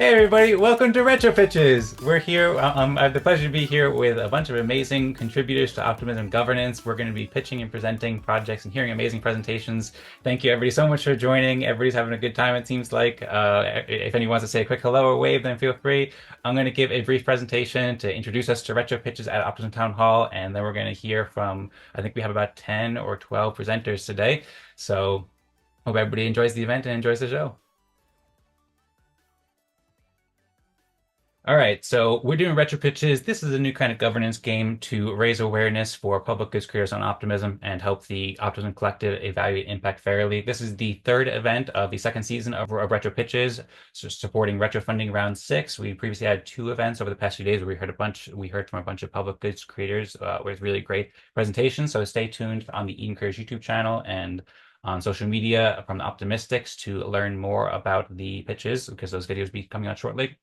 Hey everybody, welcome to RetroPitches. We're here. I have the pleasure to be here with a bunch of amazing contributors to Optimism governance. We're going to be pitching and presenting projects and hearing amazing presentations. Thank you everybody so much for joining. Everybody's having a good time, it seems like. If anyone wants to say a quick hello or wave, then feel free. I'm going to give a brief presentation to introduce us to RetroPitches at Optimism Town Hall, and then we're going to hear from, I think we have about 10 or 12 presenters today. So hope everybody enjoys the event and enjoys the show. All right, so we're doing retro pitches. This is a new kind of governance game to raise awareness for public goods creators on Optimism and help the Optimism Collective evaluate impact fairly. This is the third event of the second season of retro pitches, so supporting retro funding round 6. We previously had 2 events over the past few days where we heard from a bunch of public goods creators with really great presentations. So stay tuned on the Eden Careers YouTube channel and on social media from the Optimystics to learn more about the pitches because those videos will be coming out shortly.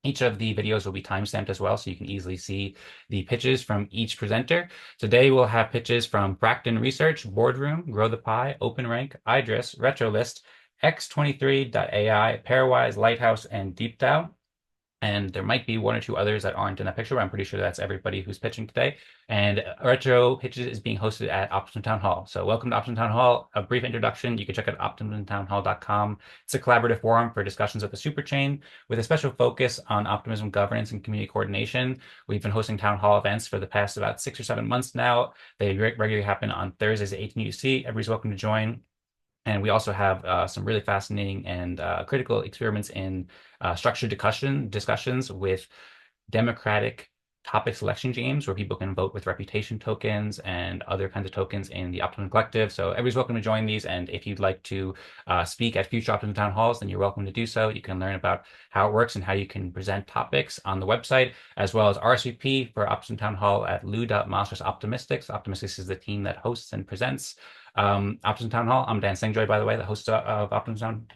Each of the videos will be timestamped as well, so you can easily see the pitches from each presenter. Today, we'll have pitches from Fracton Research, Boardroom, Growthepie, OpenRank, IDriss, RetroList, X23.ai, Pairwise, Lighthouse, and DeepDAO. And there might be 1 or 2 others that aren't in that picture, but I'm pretty sure that's everybody who's pitching today. And Retro Pitches is being hosted at Optimism Town Hall. So welcome to Optimism Town Hall. A brief introduction, you can check out optimismtownhall.com. It's a collaborative forum for discussions of the Superchain with a special focus on optimism governance and community coordination. We've been hosting town hall events for the past about 6 or 7 months now. They regularly happen on Thursdays at 18 UTC. Everybody's welcome to join. And we also have some really fascinating and critical experiments in structured discussions with democratic topic selection games where people can vote with reputation tokens and other kinds of tokens in the Optimism Collective. So everybody's welcome to join these. And if you'd like to speak at future Optimism Town Halls, then you're welcome to do so. You can learn about how it works and how you can present topics on the website, as well as RSVP for Optimism Town Hall at lou.mouse/optimistics. Optimistics is the team that hosts and presents Optimism Town Hall. I'm Dan Singjoy, by the way, the host of Optimism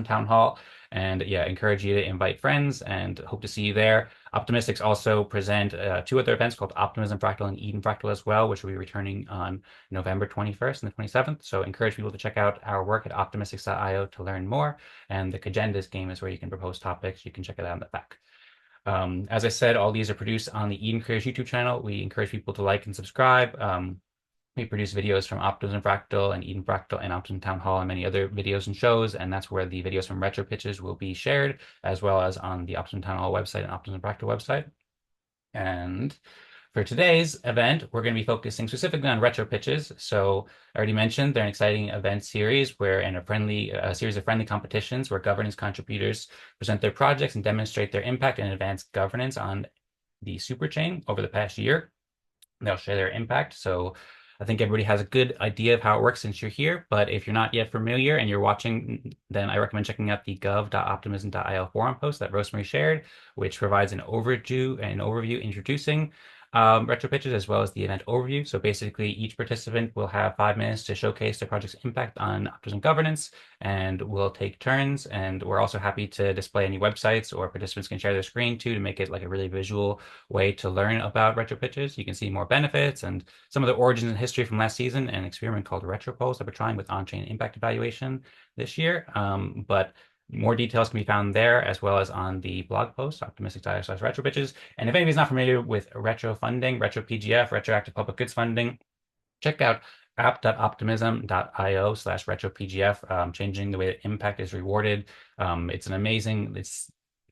Town Hall. And yeah, encourage you to invite friends and hope to see you there. Optimistics also present 2 other events called Optimism Fractal and Eden Fractal as well, which will be returning on November 21st and the 27th. So encourage people to check out our work at optimistics.io to learn more. And the Kagendas game is where you can propose topics. You can check it out in the back. As I said, all these are produced on the Eden Careers YouTube channel. We encourage people to like and subscribe. We produce videos from Optimism Fractal and Eden Fractal and Optimism Town Hall and many other videos and shows, and that's where the videos from Retro Pitches will be shared, as well as on the Optimism Town Hall website and Optimism Fractal website. And for today's event, we're going to be focusing specifically on Retro Pitches. So I already mentioned they're an exciting event series and a series of friendly competitions where governance contributors present their projects and demonstrate their impact and advance governance on the Superchain over the past year. They'll share their impact. So I think everybody has a good idea of how it works since you're here, but if you're not yet familiar and you're watching, then I recommend checking out the gov.optimism.io forum post that Rosemary shared, which provides an overview introducing retro pitches as well as the event overview. So basically, each participant will have 5 minutes to showcase their project's impact on optimism governance, and we'll take turns. And we're also happy to display any websites, or participants can share their screen too to make it like a really visual way to learn about retro pitches. You can see more benefits and some of the origins and history from last season, and an experiment called RetroPulse that we're trying with on-chain impact evaluation this year. But more details can be found there, as well as on the blog post, optimistics.io/retropitches. And if anybody's not familiar with retro funding, retro PGF, retroactive public goods funding, check out app.optimism.io/retropgf, changing the way that impact is rewarded. It's an amazing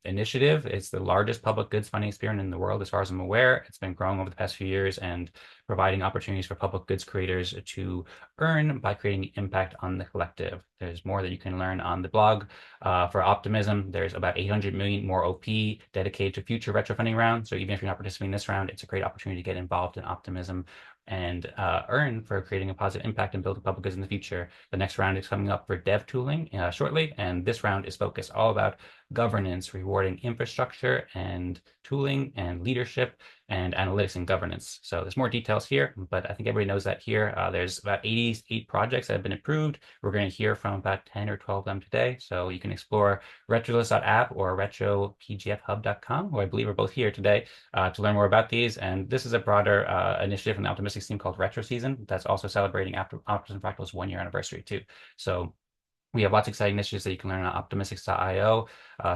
initiative. It's the largest public goods funding experiment in the world, as far as I'm aware. It's been growing over the past few years and providing opportunities for public goods creators to earn by creating impact on the collective. There's more that you can learn on the blog. For Optimism, there's about 800 million more OP dedicated to future retro funding rounds. So even if you're not participating in this round, it's a great opportunity to get involved in Optimism and earn for creating a positive impact and building public goods in the future. The next round is coming up for dev tooling shortly, and this round is focused all about governance, rewarding infrastructure and tooling and leadership and analytics and governance. So there's more details here, but I think everybody knows that here. There's about 88 projects that have been approved. We're going to hear from about 10 or 12 of them today. So you can explore retrolist.app or retropgfhub.com, who I believe are both here today, to learn more about these. And this is a broader initiative from the Optimistics team called Retro Season that's also celebrating Optimism Fractal's 1-year anniversary too. So We have lots of exciting initiatives that you can learn on optimistics.io,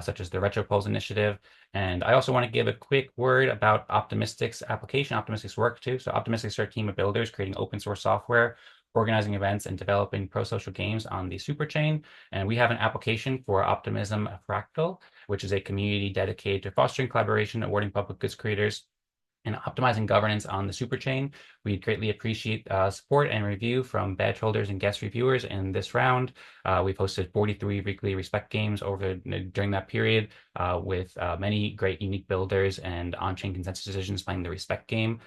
such as the RetroPolls initiative. And I also want to give a quick word about Optimistics application, Optimistics work too. So Optimistics are a team of builders creating open source software, organizing events, and developing prosocial games on the Superchain. And we have an application for Optimism Fractal, which is a community dedicated to fostering collaboration, awarding public goods creators, and optimizing governance on the Superchain. We'd greatly appreciate support and review from badge holders and guest reviewers in this round. We've hosted 43 weekly Respect games during that period with many great unique builders and on-chain consensus decisions playing the Respect game.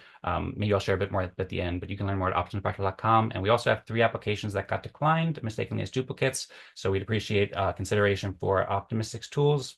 Maybe I'll share a bit more at the end, but you can learn more at optimismpractical.com. And we also have 3 applications that got declined mistakenly as duplicates. So we'd appreciate consideration for Optimistics tools,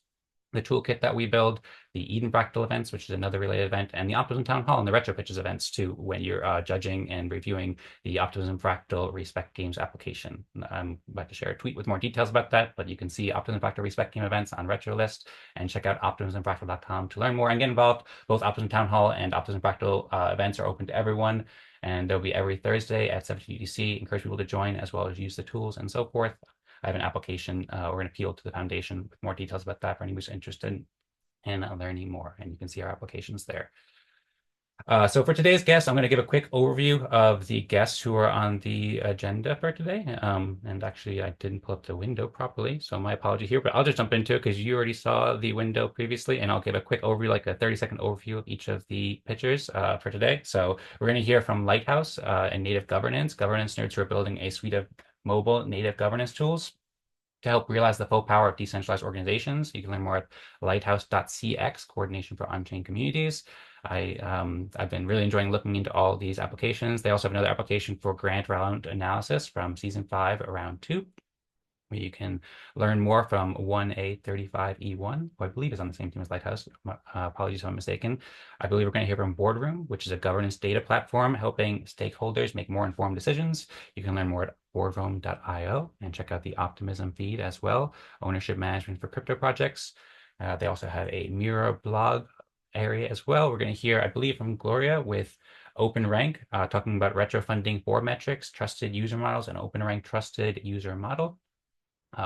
the toolkit that we build, the Eden Fractal events, which is another related event, and the Optimism Town Hall and the RetroPitches events too, when you're judging and reviewing the Optimism Fractal Respect Games application. I'm about to share a tweet with more details about that, but you can see Optimism Fractal Respect Game events on RetroList and check out optimismfractal.com to learn more and get involved. Both Optimism Town Hall and Optimism Fractal events are open to everyone, and they'll be every Thursday at 7 UTC. Encourage people to join as well as use the tools and so forth. I have an application or an appeal to the foundation with more details about that for anyone who's interested in learning more, and you can see our applications there. So for today's guests, I'm going to give a quick overview of the guests who are on the agenda for today. And actually, I didn't pull up the window properly, so my apology here, but I'll just jump into it because you already saw the window previously, and I'll give a quick overview, like a 30-second overview of each of the pitchers for today. So we're going to hear from Lighthouse and Native Governance nerds who are building a suite of mobile native governance tools to help realize the full power of decentralized organizations. You can learn more at lighthouse.cx, Coordination for On-Chain Communities. I've been really enjoying looking into all these applications. They also have another application for grant round analysis from season 5, round 2, where you can learn more from 1A35E1, who I believe is on the same team as Lighthouse. Apologies if I'm mistaken. I believe we're going to hear from Boardroom, which is a governance data platform helping stakeholders make more informed decisions. You can learn more at boardroom.io and check out the Optimism feed as well, ownership management for crypto projects. They also have a Mira blog area as well. We're going to hear, I believe, from Gloria with OpenRank, talking about RetroFunding for metrics, trusted user models, and OpenRank trusted user model.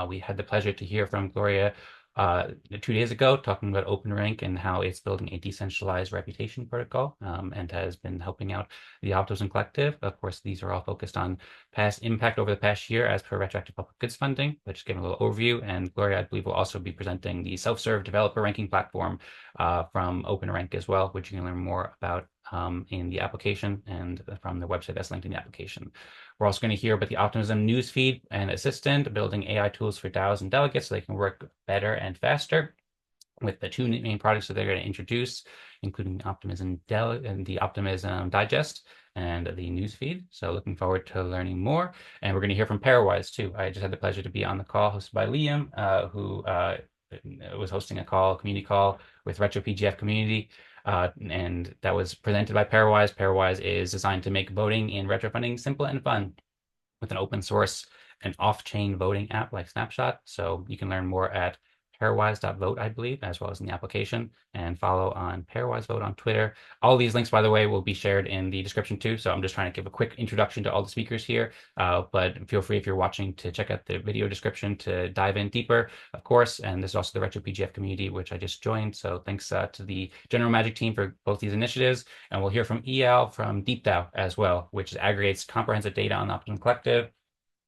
We had the pleasure to hear from Gloria 2 days ago, talking about OpenRank and how it's building a decentralized reputation protocol and has been helping out the Optimism Collective. Of course, these are all focused on past impact over the past year as per retroactive public goods funding, but just giving a little overview. And Gloria, I believe, will also be presenting the self-serve developer ranking platform from OpenRank as well, which you can learn more about in the application and from the website that's linked in the application. We're also going to hear about the Optimism Newsfeed and Assistant, building AI tools for DAOs and delegates so they can work better and faster with the 2 main products that they're going to introduce, including Optimism and the Optimism Digest and the Newsfeed. So looking forward to learning more. And we're going to hear from Pairwise too. I just had the pleasure to be on the call hosted by Liam, who was hosting a community call with RetroPGF community. And that was presented by Pairwise. Pairwise is designed to make voting in retrofunding simple and fun with an open source and off-chain voting app like Snapshot. So you can learn more at pairwise.vote, I believe, as well as in the application, and follow on Pairwise Vote on Twitter. All these links, by the way, will be shared in the description too. So I'm just trying to give a quick introduction to all the speakers here, but feel free if you're watching to check out the video description to dive in deeper, of course. And there's also the RetroPGF community, which I just joined. So thanks to the General Magic team for both these initiatives. And we'll hear from EL from DeepDAO as well, which aggregates comprehensive data on the Optimism Collective,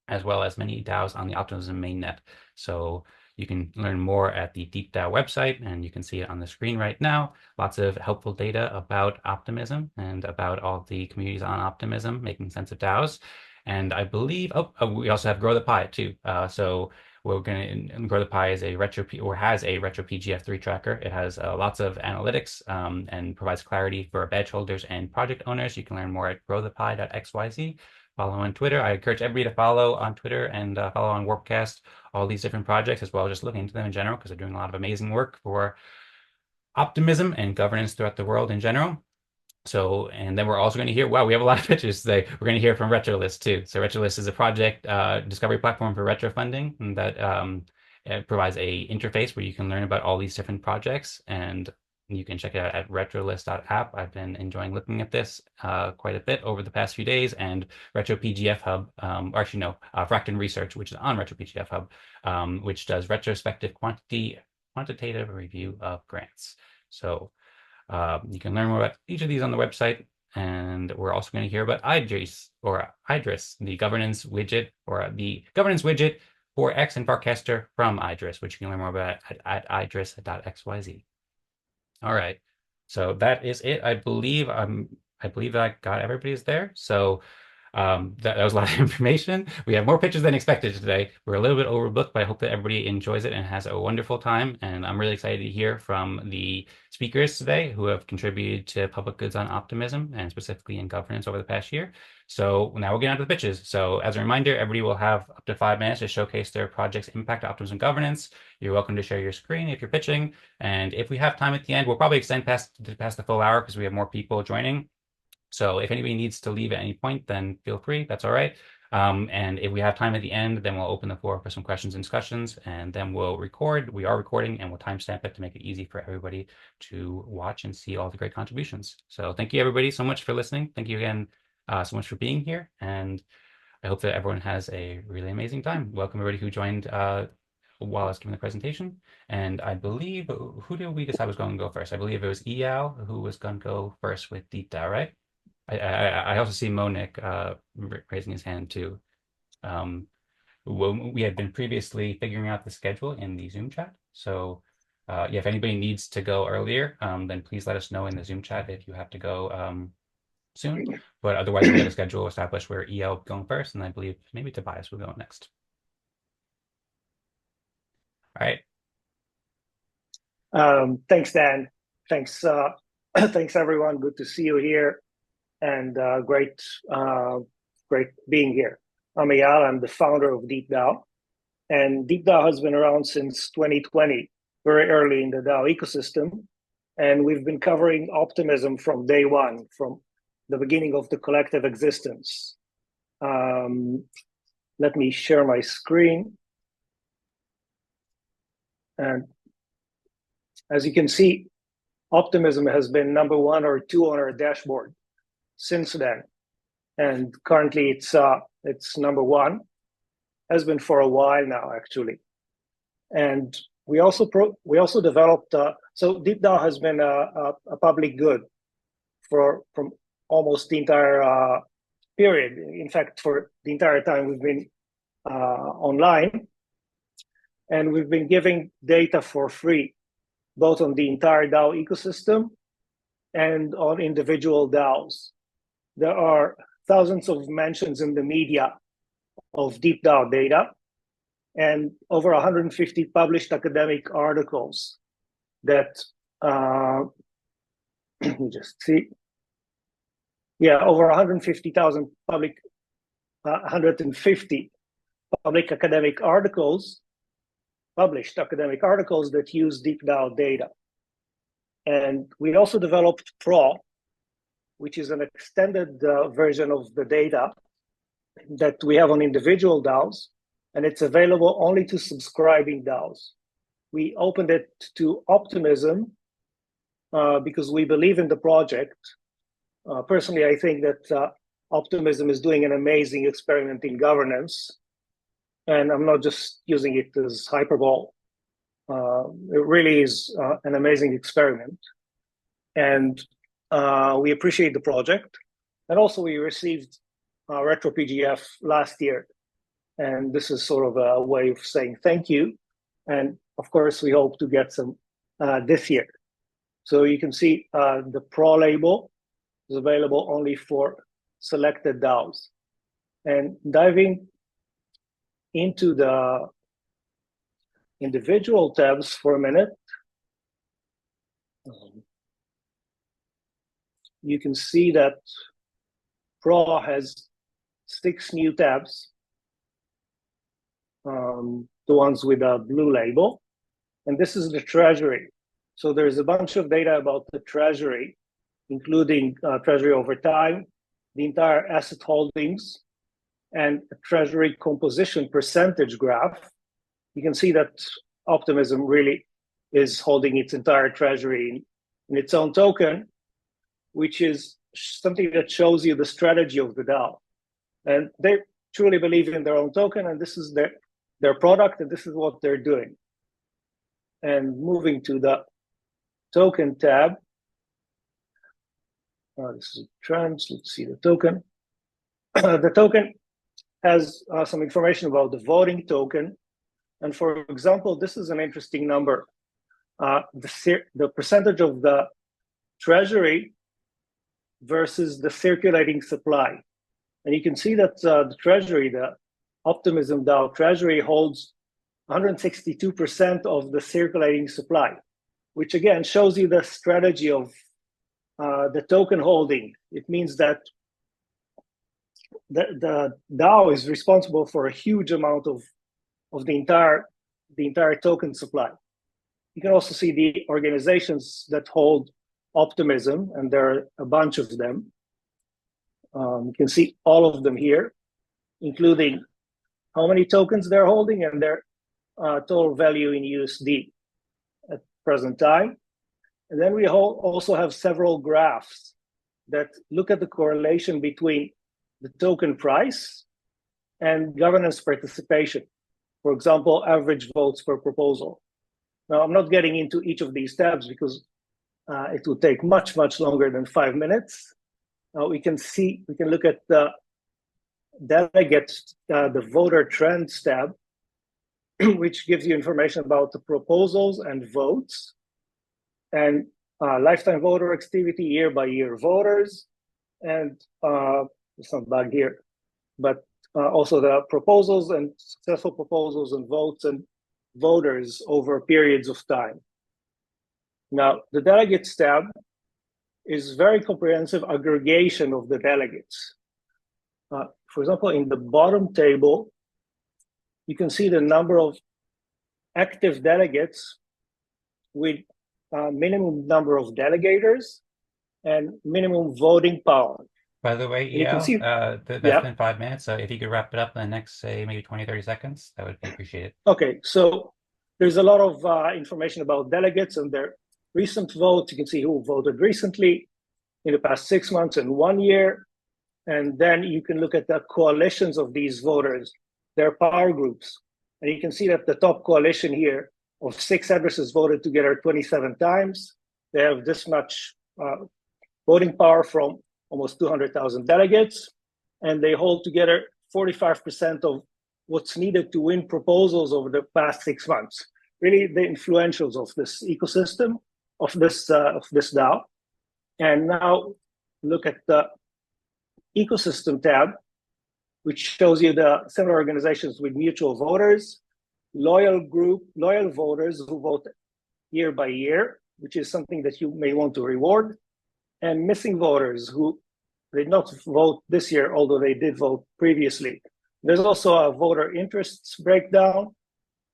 as well as many DAOs on the Optimism mainnet. So you can learn more at the DeepDAO website, and you can see it on the screen right now. Lots of helpful data about optimism and about all the communities on Optimism, making sense of DAOs. And I believe, we also have Growthepie too. So we're going to, Growthepie is has a RetroPGF3 tracker. It has lots of analytics and provides clarity for badge holders and project owners. You can learn more at growthepie.xyz. Follow on Twitter. I encourage everybody to follow on Twitter and follow on Warpcast, all these different projects, as well as just looking into them in general, because they're doing a lot of amazing work for optimism and governance throughout the world in general. So, and then we're also going to hear, wow, we have a lot of pitches today. We're going to hear from RetroList too. So RetroList is a project discovery platform for retrofunding that it provides a interface where you can learn about all these different projects and You can check it out at retrolist.app. I've been enjoying looking at this quite a bit over the past few days, and RetroPGF Hub, or actually no, Fracton Research, which is on RetroPGF Hub, which does retrospective quantitative review of grants. So you can learn more about each of these on the website. And we're also going to hear about IDriss, the governance widget, for X and Farcaster from IDriss, which you can learn more about at idriss.xyz. All right, so that is it. I believe I got everybody's there. So that was a lot of information. We have more pitches than expected today. We're a little bit overbooked, but I hope that everybody enjoys it and has a wonderful time. And I'm really excited to hear from the speakers today who have contributed to public goods on optimism and specifically in governance over the past year. So now we'll get on to the pitches. So as a reminder, everybody will have up to 5 minutes to showcase their project's impact on optimism governance. You're welcome to share your screen if you're pitching. And if we have time at the end, we'll probably extend past the full hour because we have more people joining. So if anybody needs to leave at any point, then feel free. That's all right. And if we have time at the end, then we'll open the floor for some questions and discussions, and then we'll record. We are recording, and we'll timestamp it to make it easy for everybody to watch and see all the great contributions. So thank you, everybody, so much for listening. Thank you again so much for being here, and I hope that everyone has a really amazing time. Welcome, everybody who joined while I was giving the presentation. And I believe, who did we decide was going to go first? I believe it was Eyal who was going to go first with DeepDAO, right? I also see Monic raising his hand too. We had been previously figuring out the schedule in the Zoom chat. So yeah, if anybody needs to go earlier, then please let us know in the Zoom chat if you have to go soon. But otherwise, we have a schedule established where EL going first, and I believe maybe Tobias will go next. All right. Thanks, Dan. Thanks, thanks everyone. Good to see you here. And great being here. I'm Eyal. I'm the founder of DeepDAO, and DeepDAO has been around since 2020, very early in the DAO ecosystem, and we've been covering optimism from day one, from the beginning of the collective existence. Let me share my screen, and as you can see, optimism has been number 1 or 2 on our dashboard since then, and currently it's number 1, has been for a while now actually. And we also developed so DeepDAO has been a public good from almost the entire period. In fact, for the entire time we've been online, and we've been giving data for free, both on the entire DAO ecosystem and on individual DAOs. There are thousands of mentions in the media of DeepDAO data and over 150 published academic articles that, let me just see. Yeah, over 150,000 150 published academic articles that use DeepDAO data. And we also developed Pro, which is an extended version of the data that we have on individual DAOs, and it's available only to subscribing DAOs. We opened it to Optimism because we believe in the project. Personally, I think that Optimism is doing an amazing experiment in governance, and I'm not just using it as hyperbole. It really is an amazing experiment. And we appreciate the project. And also we received RetroPGF last year. And this is sort of a way of saying thank you. And of course, we hope to get some this year. So you can see the Pro label is available only for selected DAOs. And diving into the individual tabs for a minute, you can see that Pro has 6 new tabs, the ones with a blue label, and this is the treasury. So there's a bunch of data about the treasury, including treasury over time, the entire asset holdings, and a treasury composition percentage graph. You can see that Optimism really is holding its entire treasury in its own token, which is something that shows you the strategy of the DAO. And they truly believe in their own token, and this is their product, and this is what they're doing. And moving to the token tab, this is trends. Let's see the token. The token has some information about the voting token. And for example, this is an interesting number. The percentage of the treasury versus the circulating supply. And you can see that the treasury, the Optimism DAO treasury, holds 162% of the circulating supply, which again shows you the strategy of the token holding. It means that the DAO is responsible for a huge amount of the entire token supply. You can also see the organizations that hold Optimism, and there are a bunch of them. You can see all of them here, including how many tokens they're holding and their total value in USD at present time. And then we also have several graphs that look at the correlation between the token price and governance participation. For example, average votes per proposal. Now, I'm not getting into each of these tabs because it would take much, much longer than 5 minutes. We can look at the delegates, the voter trends tab, which gives you information about the proposals and votes, and lifetime voter activity, year-by-year voters, and it's not back here, but also the proposals and successful proposals and votes and voters over periods of time. Now, the delegates tab is very comprehensive aggregation of the delegates. For example, in the bottom table, you can see the number of active delegates with minimum number of delegators and minimum voting power. By the way, that's been 5 minutes. So if you could wrap it up in the next, say, maybe 20, 30 seconds, that would be appreciated. Okay, so there's a lot of information about delegates and their recent votes. You can see who voted recently in the past 6 months and 1 year. And then you can look at the coalitions of these voters, their power groups. And you can see that the top coalition here of 6 addresses voted together 27 times. They have this much voting power from almost 200,000 delegates. And they hold together 45% of what's needed to win proposals over the past 6 months. Really the influentials of this ecosystem, of this DAO. And now look at the ecosystem tab, which shows you the similar organizations with mutual voters, loyal voters who vote year by year, which is something that you may want to reward, and missing voters who did not vote this year, although they did vote previously. There's also a voter interests breakdown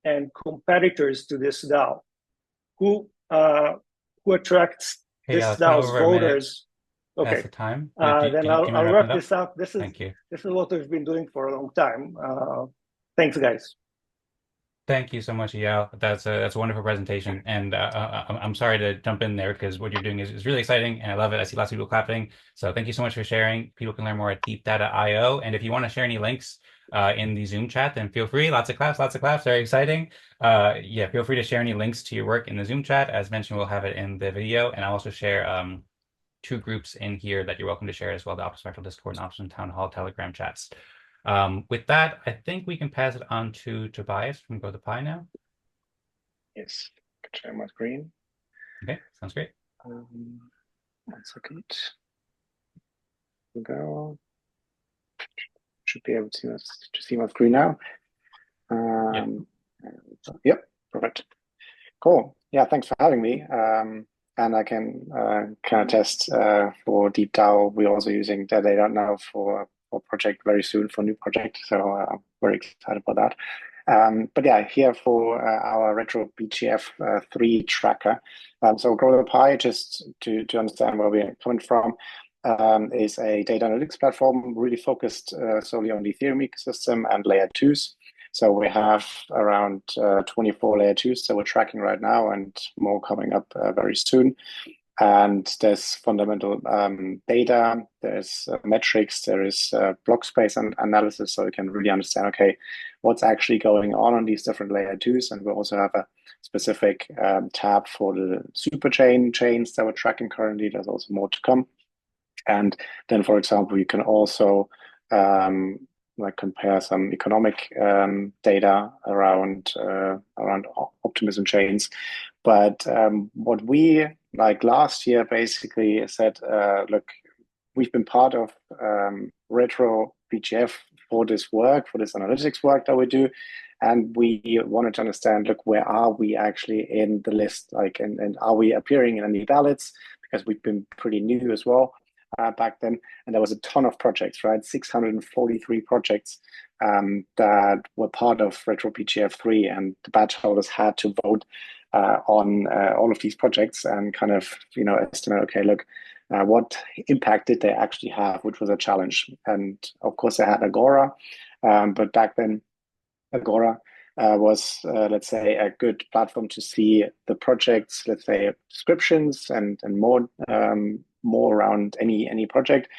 and competitors to this DAO who attracts this DAO's voters. Okay, that's the time. Then I'll wrap this up. Thank you. This is what we've been doing for a long time. Thanks, guys. Thank you so much, Eyal. That's a wonderful presentation, and I'm sorry to jump in there because what you're doing is really exciting, and I love it. I see lots of people clapping, so thank you so much for sharing. People can learn more at DeepDAO, and if you want to share any links in the Zoom chat, then feel free. Lots of claps, very exciting. Yeah, feel free to share any links to your work in the Zoom chat. As mentioned, we'll have it in the video, and I'll also share 2 groups in here that you're welcome to share as well: the Optimism Discord and Optimism Town Hall Telegram chats. With that, I think we can pass it on to Tobias from Growthepie now. Yes, I can share my screen. Okay, sounds great. 1 second. Here we go. Should be able to see my screen now. Yep, perfect. Cool. Yeah, thanks for having me. And I can kind of test for DeepDAO. We're also using their data now for project very soon, for a new project. So very excited about that. But yeah, here for our RetroPitches 3 tracker. So Growthepie, just to understand where we're coming from, is a data analytics platform really focused solely on the Ethereum ecosystem and layer 2s. So we have around 24 layer 2s that we're tracking right now, and more coming up very soon. And there's fundamental data, there's metrics, there is block space and analysis, so you can really understand, okay, what's actually going on these different layer twos. And we also have a specific tab for the superchain chains that we're tracking currently. There's also more to come. And then, for example, you can also like compare some economic data around optimism chains. But what we like last year basically said, look, we've been part of RetroPGF for this work, for this analytics work that we do. And we wanted to understand, look, where are we actually in the list? Like, and are we appearing in any ballots? Because we've been pretty new as well back then. And there was a ton of projects, right? 643 projects that were part of RetroPGF 3, and the badge holders had to vote on all of these projects and kind of, estimate, okay, look, what impact did they actually have, which was a challenge. And of course, they had Agora, but back then, Agora was, let's say, a good platform to see the projects, let's say, descriptions and more around any project.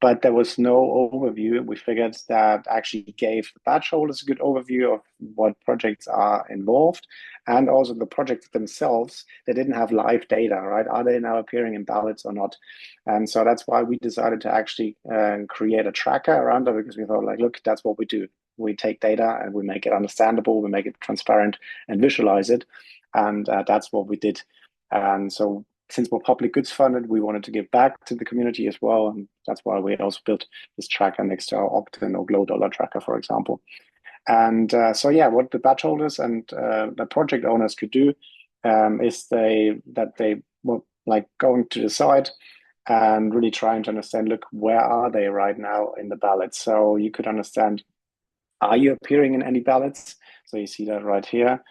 But there was no overview. We figured that actually gave the badge holders a good overview of what projects are involved, and also the projects themselves. They didn't have live data, right? Are they now appearing in ballots or not? And so that's why we decided to actually create a tracker around it, because we thought, like, look, that's what we do. We take data and we make it understandable, we make it transparent and visualize it. And that's what we did. And so since we're public goods funded, we wanted to give back to the community as well. And that's why we also built this tracker next to our Opt-in or Glow Dollar tracker, for example. And so, yeah, what the badge holders and the project owners could do is they were like going to the site and really trying to understand, look, where are they right now in the ballot? So you could understand, are you appearing in any ballots? So you see that right here.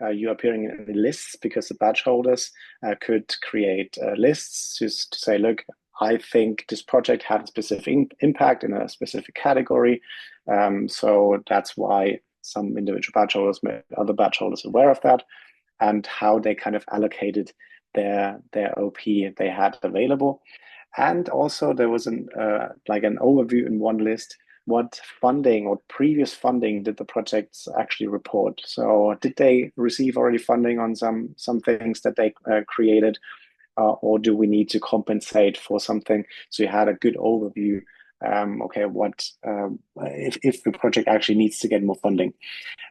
Are you appearing in any lists? Because the badge holders could create lists to say, look, I think this project had a specific impact in a specific category. So that's why some individual badge holders made other badge holders aware of that, and how they kind of allocated their OP they had available. And also there was an overview in one list. What funding or previous funding did the projects actually report? So did they receive already funding on some things that they created, or do we need to compensate for something? So you had a good overview. Okay, what if the project actually needs to get more funding?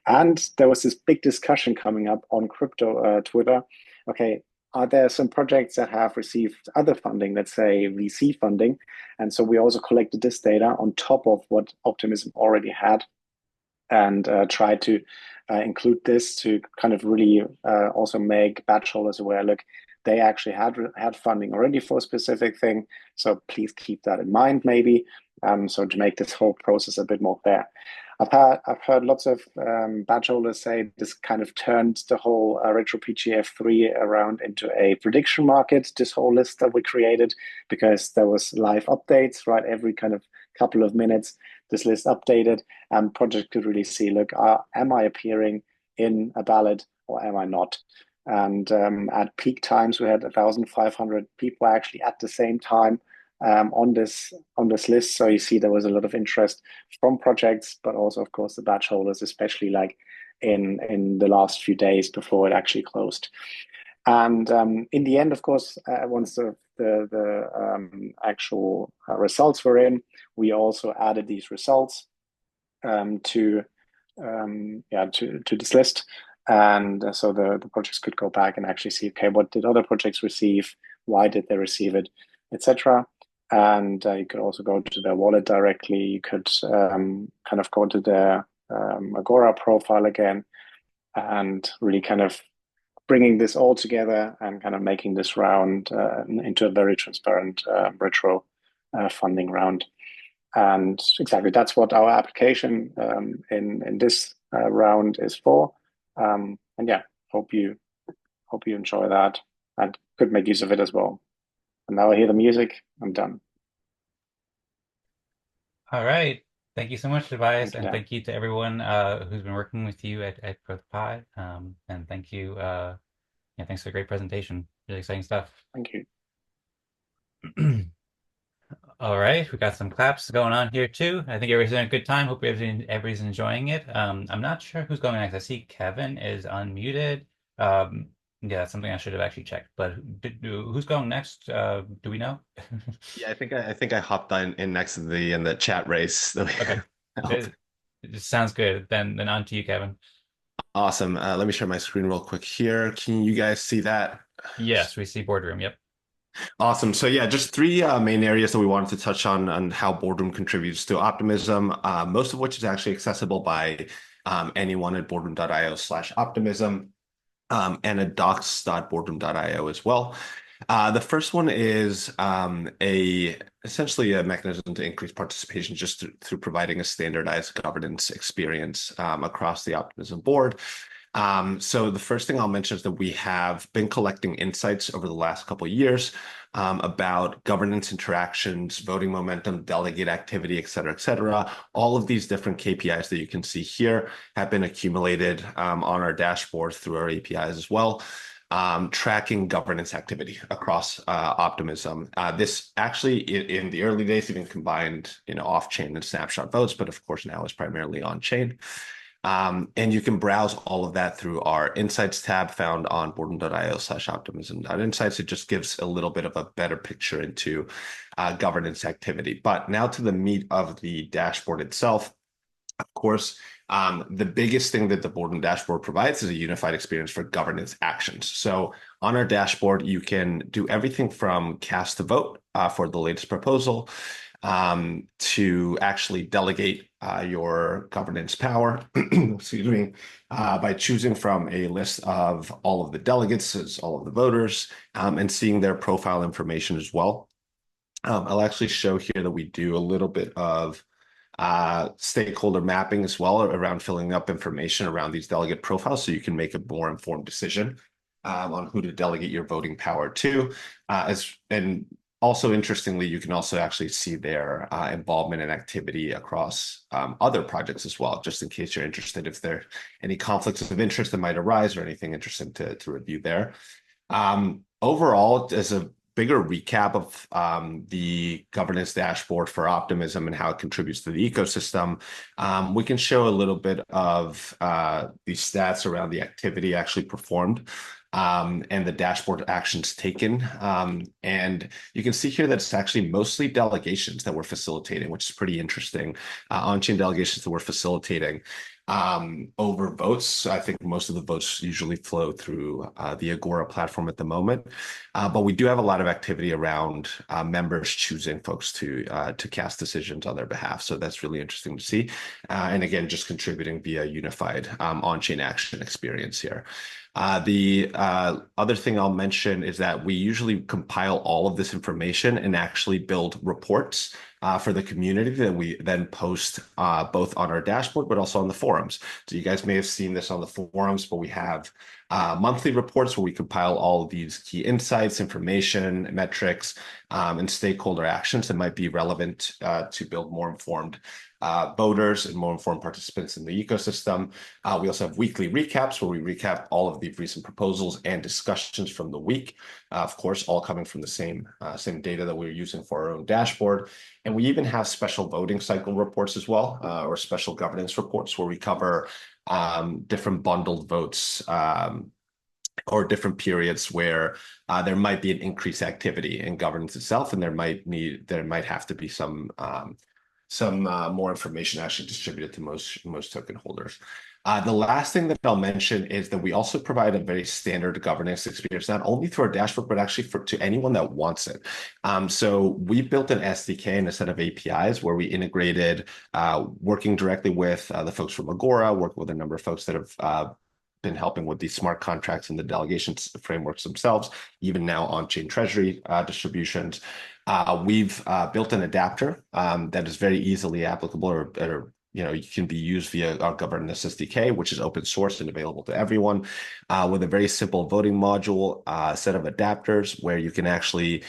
And there was this big discussion coming up on crypto Twitter. Okay, are there some projects that have received other funding, let's say VC funding? And so we also collected this data on top of what Optimism already had, and tried to include this to kind of really also make badge holders aware, look, they actually had funding already for a specific thing. So please keep that in mind, maybe. So to make this whole process a bit more fair. I've heard lots of badge holders say this kind of turned the whole RetroPGF 3 around into a prediction market, this whole list that we created, because there was live updates, right? Every kind of couple of minutes, this list updated, and project could really see, look, am I appearing in a ballot or am I not? And at peak times, we had 1,500 people actually at the same time on this list. So you see there was a lot of interest from projects, but also, of course, the badge holders, especially like in the last few days before it actually closed. And in the end, of course, once the actual results were in, we also added these results to this list. And so the projects could go back and actually see, okay, what did other projects receive? Why did they receive it, etc. And you could also go to their wallet directly. You could kind of go to their Agora profile again, and really kind of bringing this all together and kind of making this round into a very transparent retro funding round. And exactly, that's what our application in this round is for. And yeah, hope you enjoy that and could make use of it as well. And now I hear the music, I'm done. All right. Thank you so much, Tobias, and Dan. thank you to everyone who's been working with you at Growthepie. And thank you. Thanks for a great presentation. Really exciting stuff. Thank you. All right, we got some claps going on here too. I think everybody's having a good time. Hope everybody's enjoying it. I'm not sure who's going next. I see Kevin is unmuted. Yeah, that's something I should have actually checked. But who's going next? Do we know? Yeah, I think I hopped in next to the in the chat race. Okay, it, it sounds good. Then on to you, Kevin. Awesome. Let me share my screen real quick here. Can you guys see that? Yes, we see Boardroom. Yep. Awesome. So yeah, just three main areas that we wanted to touch on how Boardroom contributes to Optimism, most of which is actually accessible by anyone at boardroom.io/optimism and at docs.boardroom.io as well. The first one is essentially a mechanism to increase participation just through providing a standardized governance experience across the Optimism board. So the first thing I'll mention is that we have been collecting insights over the last couple of years about governance interactions, voting momentum, delegate activity, et cetera, et cetera. All of these different KPIs that you can see here have been accumulated on our dashboard through our APIs as well. Tracking governance activity across Optimism. This actually, in the early days, even combined, off-chain and snapshot votes, but of course now is primarily on-chain. And you can browse all of that through our Insights tab found on boardroom.io/optimism.insights. It just gives a little bit of a better picture into governance activity. But now to the meat of the dashboard itself. Of course, the biggest thing that the Boardroom dashboard provides is a unified experience for governance actions. So on our dashboard, you can do everything from cast a vote for the latest proposal to actually delegate your governance power, excuse me, by choosing from a list of all of the delegates, as all of the voters, and seeing their profile information as well. I'll actually show here that we do a little bit of stakeholder mapping as well around filling up information around these delegate profiles so you can make a more informed decision on who to delegate your voting power to. And also, interestingly, you can also actually see their involvement and activity across other projects as well, just in case you're interested if there are any conflicts of interest that might arise or anything interesting to review there. Overall, as a bigger recap of the governance dashboard for Optimism and how it contributes to the ecosystem, we can show a little bit of the stats around the activity actually performed and the dashboard actions taken. And you can see here that it's actually mostly delegations that we're facilitating, which is pretty interesting. On-chain delegations that we're facilitating over votes. I think most of the votes usually flow through the Agora platform at the moment, but we do have a lot of activity around members choosing folks to cast decisions on their behalf. So that's really interesting to see. And again, just contributing via unified on-chain action experience here. The other thing I'll mention is that we usually compile all of this information and actually build reports for the community that we then post both on our dashboard, but also on the forums. So you guys may have seen this on the forums, but we have monthly reports where we compile all of these key insights, information, metrics, and stakeholder actions that might be relevant to build more informed voters and more informed participants in the ecosystem. We also have weekly recaps where we recap all of the recent proposals and discussions from the week. Of course, all coming from the same data that we're using for our own dashboard. And we even have special voting cycle reports as well, or special governance reports where we cover different bundled votes or different periods where there might be an increased activity in governance itself, and there might have to be some more information actually distributed to most token holders. The last thing that I'll mention is that we also provide a very standard governance experience, not only through our dashboard, but actually to anyone that wants it. So we built an SDK and a set of APIs where we integrated working directly with the folks from Agora, working with a number of folks that have been helping with these smart contracts and the delegations frameworks themselves, even now on-chain treasury distributions. We've built an adapter that is very easily applicable or you can be used via our governance SDK, which is open source and available to everyone, with a very simple voting module, set of adapters where you can actually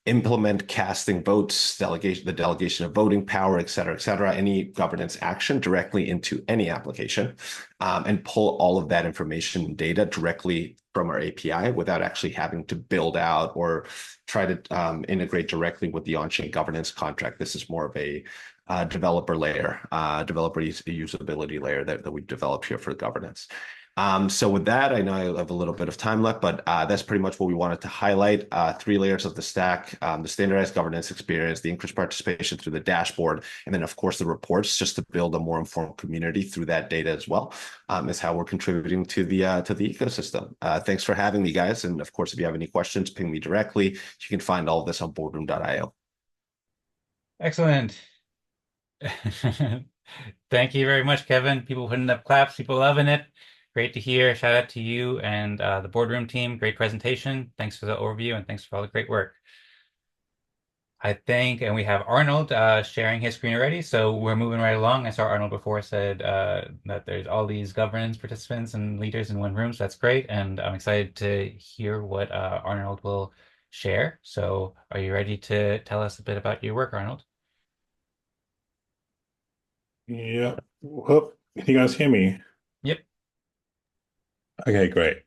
implement casting votes, the delegation of voting power, et cetera, any governance action directly into any application, and pull all of that information and data directly from our API without actually having to build out or try to integrate directly with the on-chain governance contract. This is more of a developer layer, developer usability layer that we've developed here for governance. So with that, I know I have a little bit of time left, but that's pretty much what we wanted to highlight. 3 layers of the stack, the standardized governance experience, the increased participation through the dashboard, and then of course the reports, just to build a more informed community through that data as well, is how we're contributing to the ecosystem. Thanks for having me, guys. And of course, if you have any questions, ping me directly. You can find all of this on boardroom.io. Excellent. Thank you very much, Kevin. People putting up claps, people loving it. Great to hear. Shout out to you and the Boardroom team. Great presentation. Thanks for the overview and thanks for all the great work. I think, and we have Arnold sharing his screen already, so we're moving right along. I saw Arnold before said that there's all these governance participants and leaders in one room, so that's great. And I'm excited to hear what Arnold will share. So are you ready to tell us a bit about your work, Arnold? Yeah. Well, can you guys hear me? Yep. Okay, great.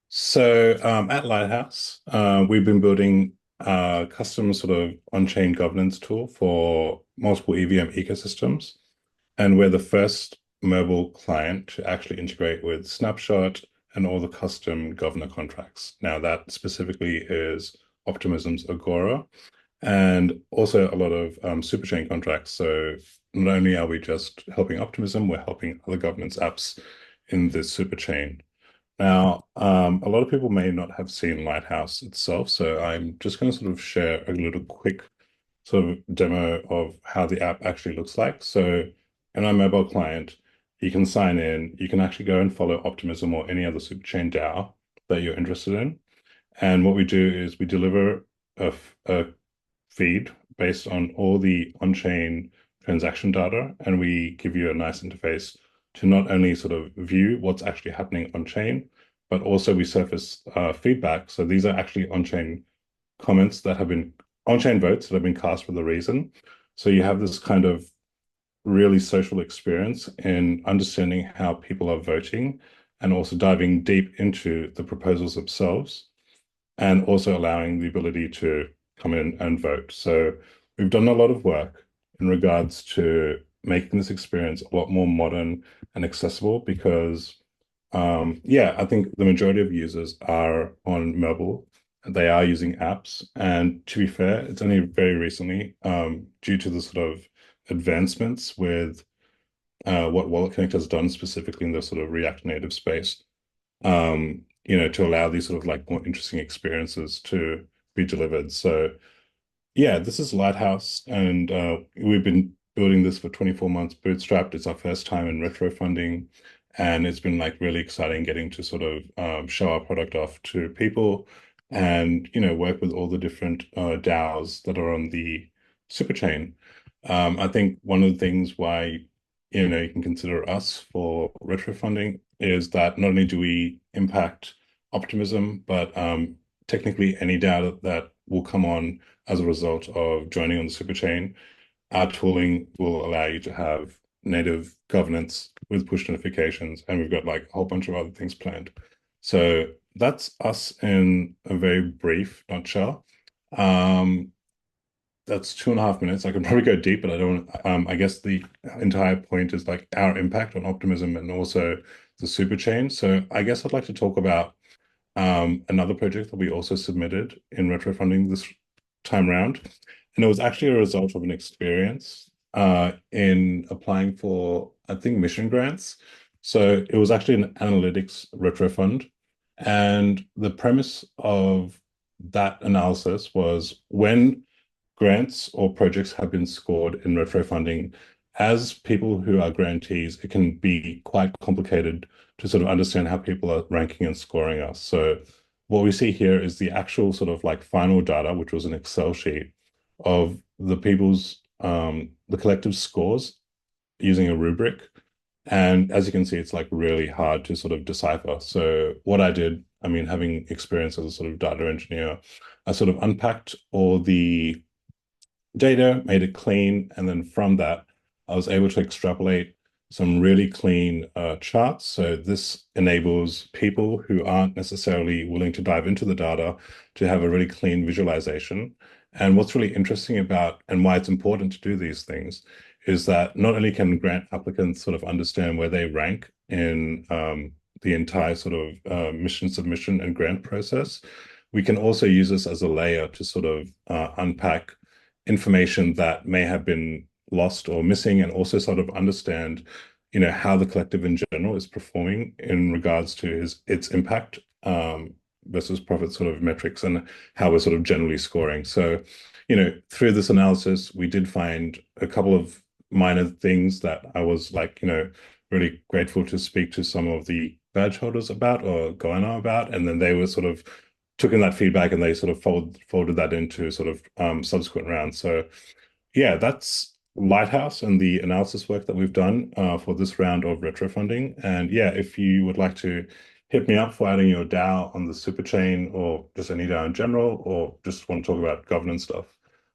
So at Lighthouse, we've been building a custom sort of on-chain governance tool for multiple EVM ecosystems. And we're the first mobile client to actually integrate with Snapshot and all the custom governor contracts. Now that specifically is Optimism's Agora and also a lot of Superchain contracts. So not only are we just helping Optimism, we're helping other governance apps in the Superchain. Now, a lot of people may not have seen Lighthouse itself, so I'm just going to sort of share a little quick sort of demo of how the app actually looks like. So in our mobile client, you can sign in, you can actually go and follow Optimism or any other Superchain DAO that you're interested in. And what we do is we deliver a feed based on all the on-chain transaction data, and we give you a nice interface to not only sort of view what's actually happening on-chain, but also we surface feedback. So these are actually on-chain comments that have been on-chain votes that have been cast for the reason. So you have this kind of really social experience in understanding how people are voting and also diving deep into the proposals themselves and also allowing the ability to come in and vote. So we've done a lot of work in regards to making this experience a lot more modern and accessible because, yeah, I think the majority of users are on mobile. They are using apps. And to be fair, it's only very recently, due to the sort of advancements with what Wallet Connect has done specifically in the sort of React Native space, you know, to allow these sort of like more interesting experiences to be delivered. So yeah, this is Lighthouse, and we've been building this for 24 months bootstrapped. It's our first time in RetroFunding, and it's been like really exciting getting to sort of show our product off to people and, you know, work with all the different DAOs that are on the Superchain. I think one of the things why, you know, you can consider us for RetroFunding is that not only do we impact Optimism, but technically any DAO that will come on as a result of joining on the Superchain, our tooling will allow you to have native governance with push notifications, and we've got like a whole bunch of other things planned. So that's us in a very brief nutshell. That's 2.5 minutes. I can probably go deep, but I don't. I guess the entire point is like our impact on Optimism and also the Superchain. So I guess I'd like to talk about another project that we also submitted in RetroFunding this time round. And it was actually a result of an experience in applying for, I think, mission grants. So it was actually an analytics retrofund. And the premise of that analysis was when grants or projects have been scored in retrofunding, as people who are grantees, it can be quite complicated to sort of understand how people are ranking and scoring us. So what we see here is the actual sort of like final data, which was an Excel sheet of the people's, the collective scores using a rubric. And as you can see, it's like really hard to sort of decipher. So what I did, I mean, having experience as a sort of data engineer, I sort of unpacked all the data, made it clean, and then from that, I was able to extrapolate some really clean charts. So this enables people who aren't necessarily willing to dive into the data to have a really clean visualization. And what's really interesting about and why it's important to do these things is that not only can grant applicants sort of understand where they rank in the entire sort of mission submission and grant process, we can also use this as a layer to sort of unpack information that may have been lost or missing, and also sort of understand, how the collective in general is performing in regards to its impact versus profit sort of metrics, and how we're sort of generally scoring. So, through this analysis, we did find a couple of minor things that I was like, really grateful to speak to some of the badge holders about or going on about, and then they were sort of took in that feedback and they sort of folded that into sort of subsequent rounds. So yeah, that's Lighthouse and the analysis work that we've done for this round of RetroFunding. And yeah, if you would like to hit me up for adding your DAO on the Superchain or just any DAO in general, or just want to talk about governance stuff,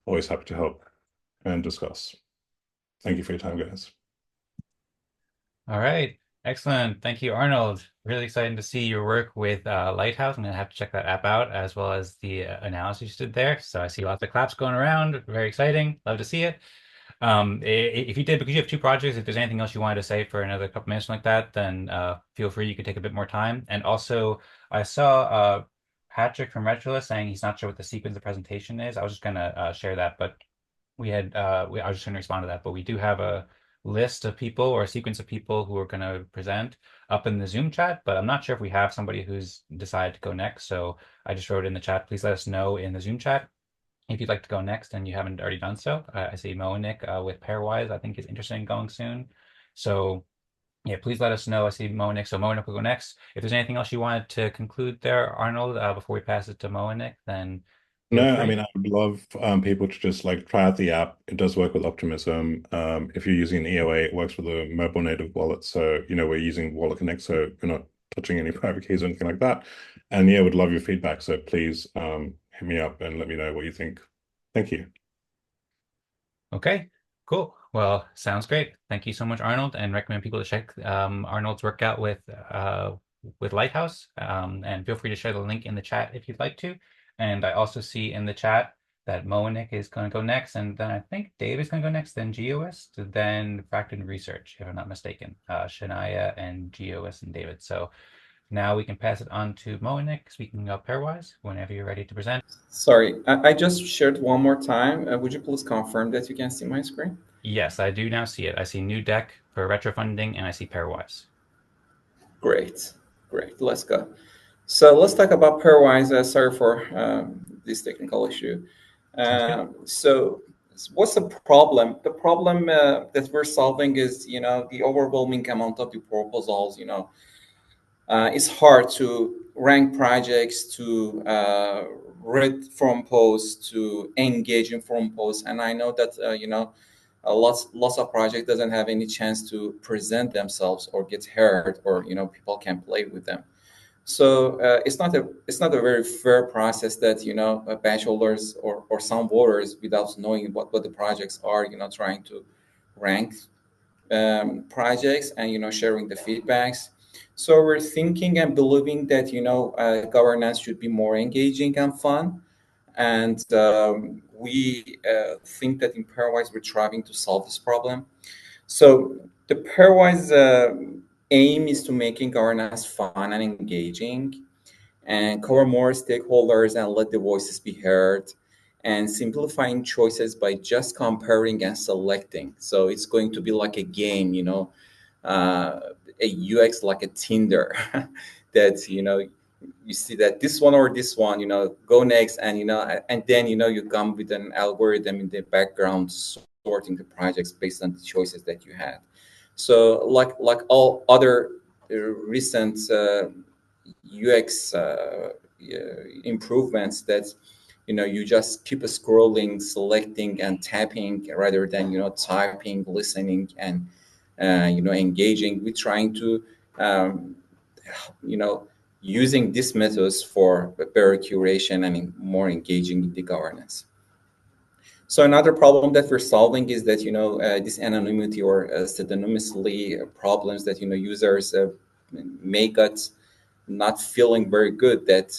always happy to help and discuss. Thank you for your time, guys. All right. Excellent. Thank you, Arnold. Really exciting to see your work with Lighthouse. I'm going to have to check that app out, as well as the analysis you did there. So I see lots of claps going around. Very exciting. Love to see it. If you did, because you have two projects, if there's anything else you wanted to say for another couple minutes like that, then feel free. You could take a bit more time. And also, I saw Patrick from RetroList saying he's not sure what the sequence of presentation is. I was just going to share that, but I was just going to respond to that. But we do have a list of people or a sequence of people who are going to present up in the Zoom chat, but I'm not sure if we have somebody who's decided to go next. So I just wrote in the chat, please let us know in the Zoom chat if you'd like to go next and you haven't already done so. I see Mo and Nick with Pairwise, I think is interested in going soon. So yeah, please let us know. I see Mo and Nick. So Mo and Nick will go next. If there's anything else you wanted to conclude there, Arnold, before we pass it to Mo and Nick, then No, I mean, I would love people to just like try out the app. It does work with Optimism. If you're using an EOA, it works with a mobile native wallet. So, we're using Wallet Connect, so we're not touching any private keys or anything like that. And yeah, would love your feedback. So please hit me up and let me know what you think. Thank you. Okay, cool. Well, sounds great. Thank you so much, Arnold, and recommend people to check Arnold's workout with Lighthouse. And feel free to share the link in the chat if you'd like to. And I also see in the chat that Mo and Nick is going to go next, and then I think Dave is going to go next, then GOS, then Fracton Research, if I'm not mistaken. Shania and GOS and David. So now we can pass it on to Mo and Nick, speaking of Pairwise, whenever you're ready to present. Sorry, I just shared one more time. Would you please confirm that you can see my screen? Yes, I do now see it. I see new deck for RetroFunding, and I see Pairwise. Great, let's go. So let's talk about Pairwise. Sorry for this technical issue. So what's the problem? The problem that we're solving is, the overwhelming amount of the proposals, it's hard to rank projects, to read forum posts, to engage in forum posts. And I know that, lots of projects doesn't have any chance to present themselves or get heard, or, people can play with them. So it's not a very fair process that, badge holders or some voters, without knowing what the projects are, trying to rank projects and, sharing the feedbacks. So we're thinking and believing that, governance should be more engaging and fun. And we think that in Pairwise, we're trying to solve this problem. So the Pairwise aim is to making governance fun and engaging, and cover more stakeholders and let the voices be heard, and simplifying choices by just comparing and selecting. So it's going to be like a game, a UX like a Tinder that, you see that this one or this one, go next, and, and then, you come with an algorithm in the background sorting the projects based on the choices that you had. So like all other recent UX improvements that, you just keep scrolling, selecting and tapping rather than, typing, listening and, engaging. We're trying to, using these methods for better curation and more engaging in the governance. So another problem that we're solving is that, this anonymity or pseudonymously problems that, users may get not feeling very good that,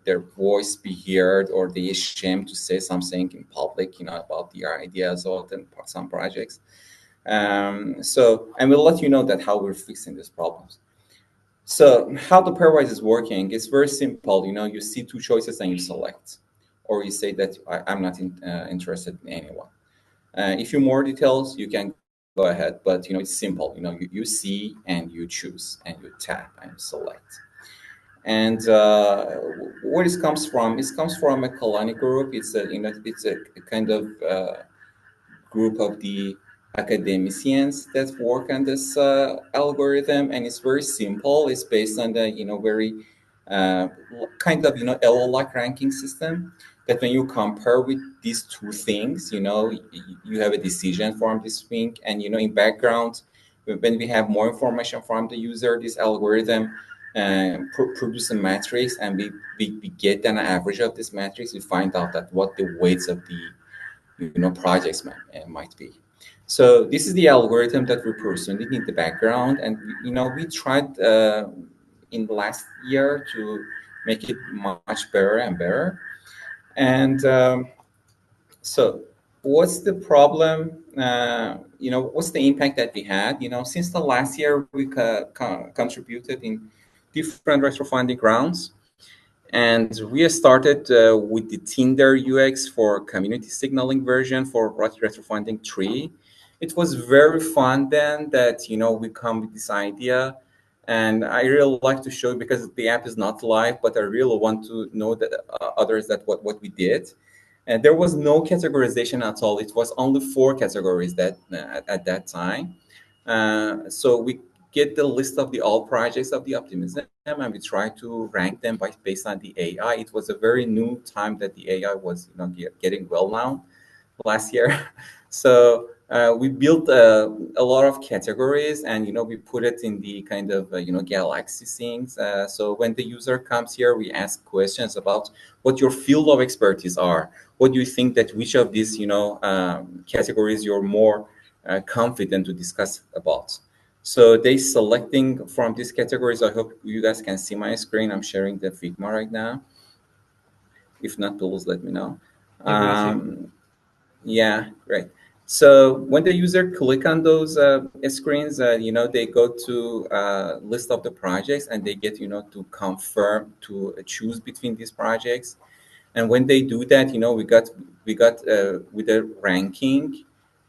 their voice be heard, or they ashamed to say something in public, about their ideas or some projects. And we'll let you know that how we're fixing these problems. So how the Pairwise is working, it's very simple. You see two choices and you select, or you say that I'm not interested in anyone. If you more details, you can go ahead, but it's simple. You see and you choose and you tap and select. And where this comes from? It comes from a colony group. It's a kind of group of the academicians that work on this algorithm, and it's very simple. It's based on the very kind of Elo-like ranking system. That when you compare with these two things, you have a decision from this thing, and in background, when we have more information from the user, this algorithm produce a matrix, and we get an average of this matrix. We find out that what the weights of the projects might be. So this is the algorithm that we're pursuing in the background, and we tried in the last year to make it much better and better. And so what's the problem? What's the impact that we had? Since the last year, we contributed in different RetroFunding rounds. And we started with the Tinder UX for community signaling version for RetroFunding 3. It was very fun then that, we come with this idea. And I really like to show, because the app is not live, but I really want to know that others that what we did. And there was no categorization at all. It was only 4 categories that at that time. So we get the list of all projects of the Optimism, and we try to rank them based on the AI. It was a very new time that the AI was getting well known last year. So we built a lot of categories, and we put it in the kind of galaxy things. So when the user comes here, we ask questions about what your field of expertise are. What do you think that which of these categories you're more confident to discuss about? So they selecting from these categories. I hope you guys can see my screen. I'm sharing the Figma right now. If not, please let me know. Yeah, great. So when the user click on those screens, they go to list of the projects, and they get to confirm to choose between these projects. And when they do that, we got with a ranking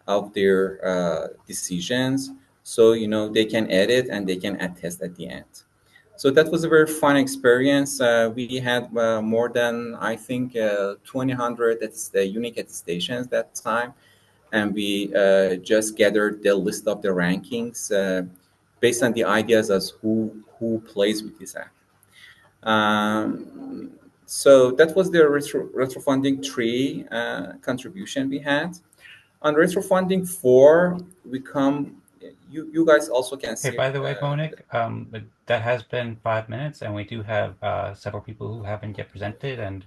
of their decisions. So, they can edit and they can attest at the end. So that was a very fun experience. We had more than, I think, 2,000 unique attestations that time. And we just gathered the list of the rankings based on the ideas as who plays with this app. So that was the RetroFunding 3 contribution we had. On RetroFunding 4, we come. You guys also can see. Hey, by the way, Monik, that has been 5 minutes, and we do have several people who haven't yet presented, and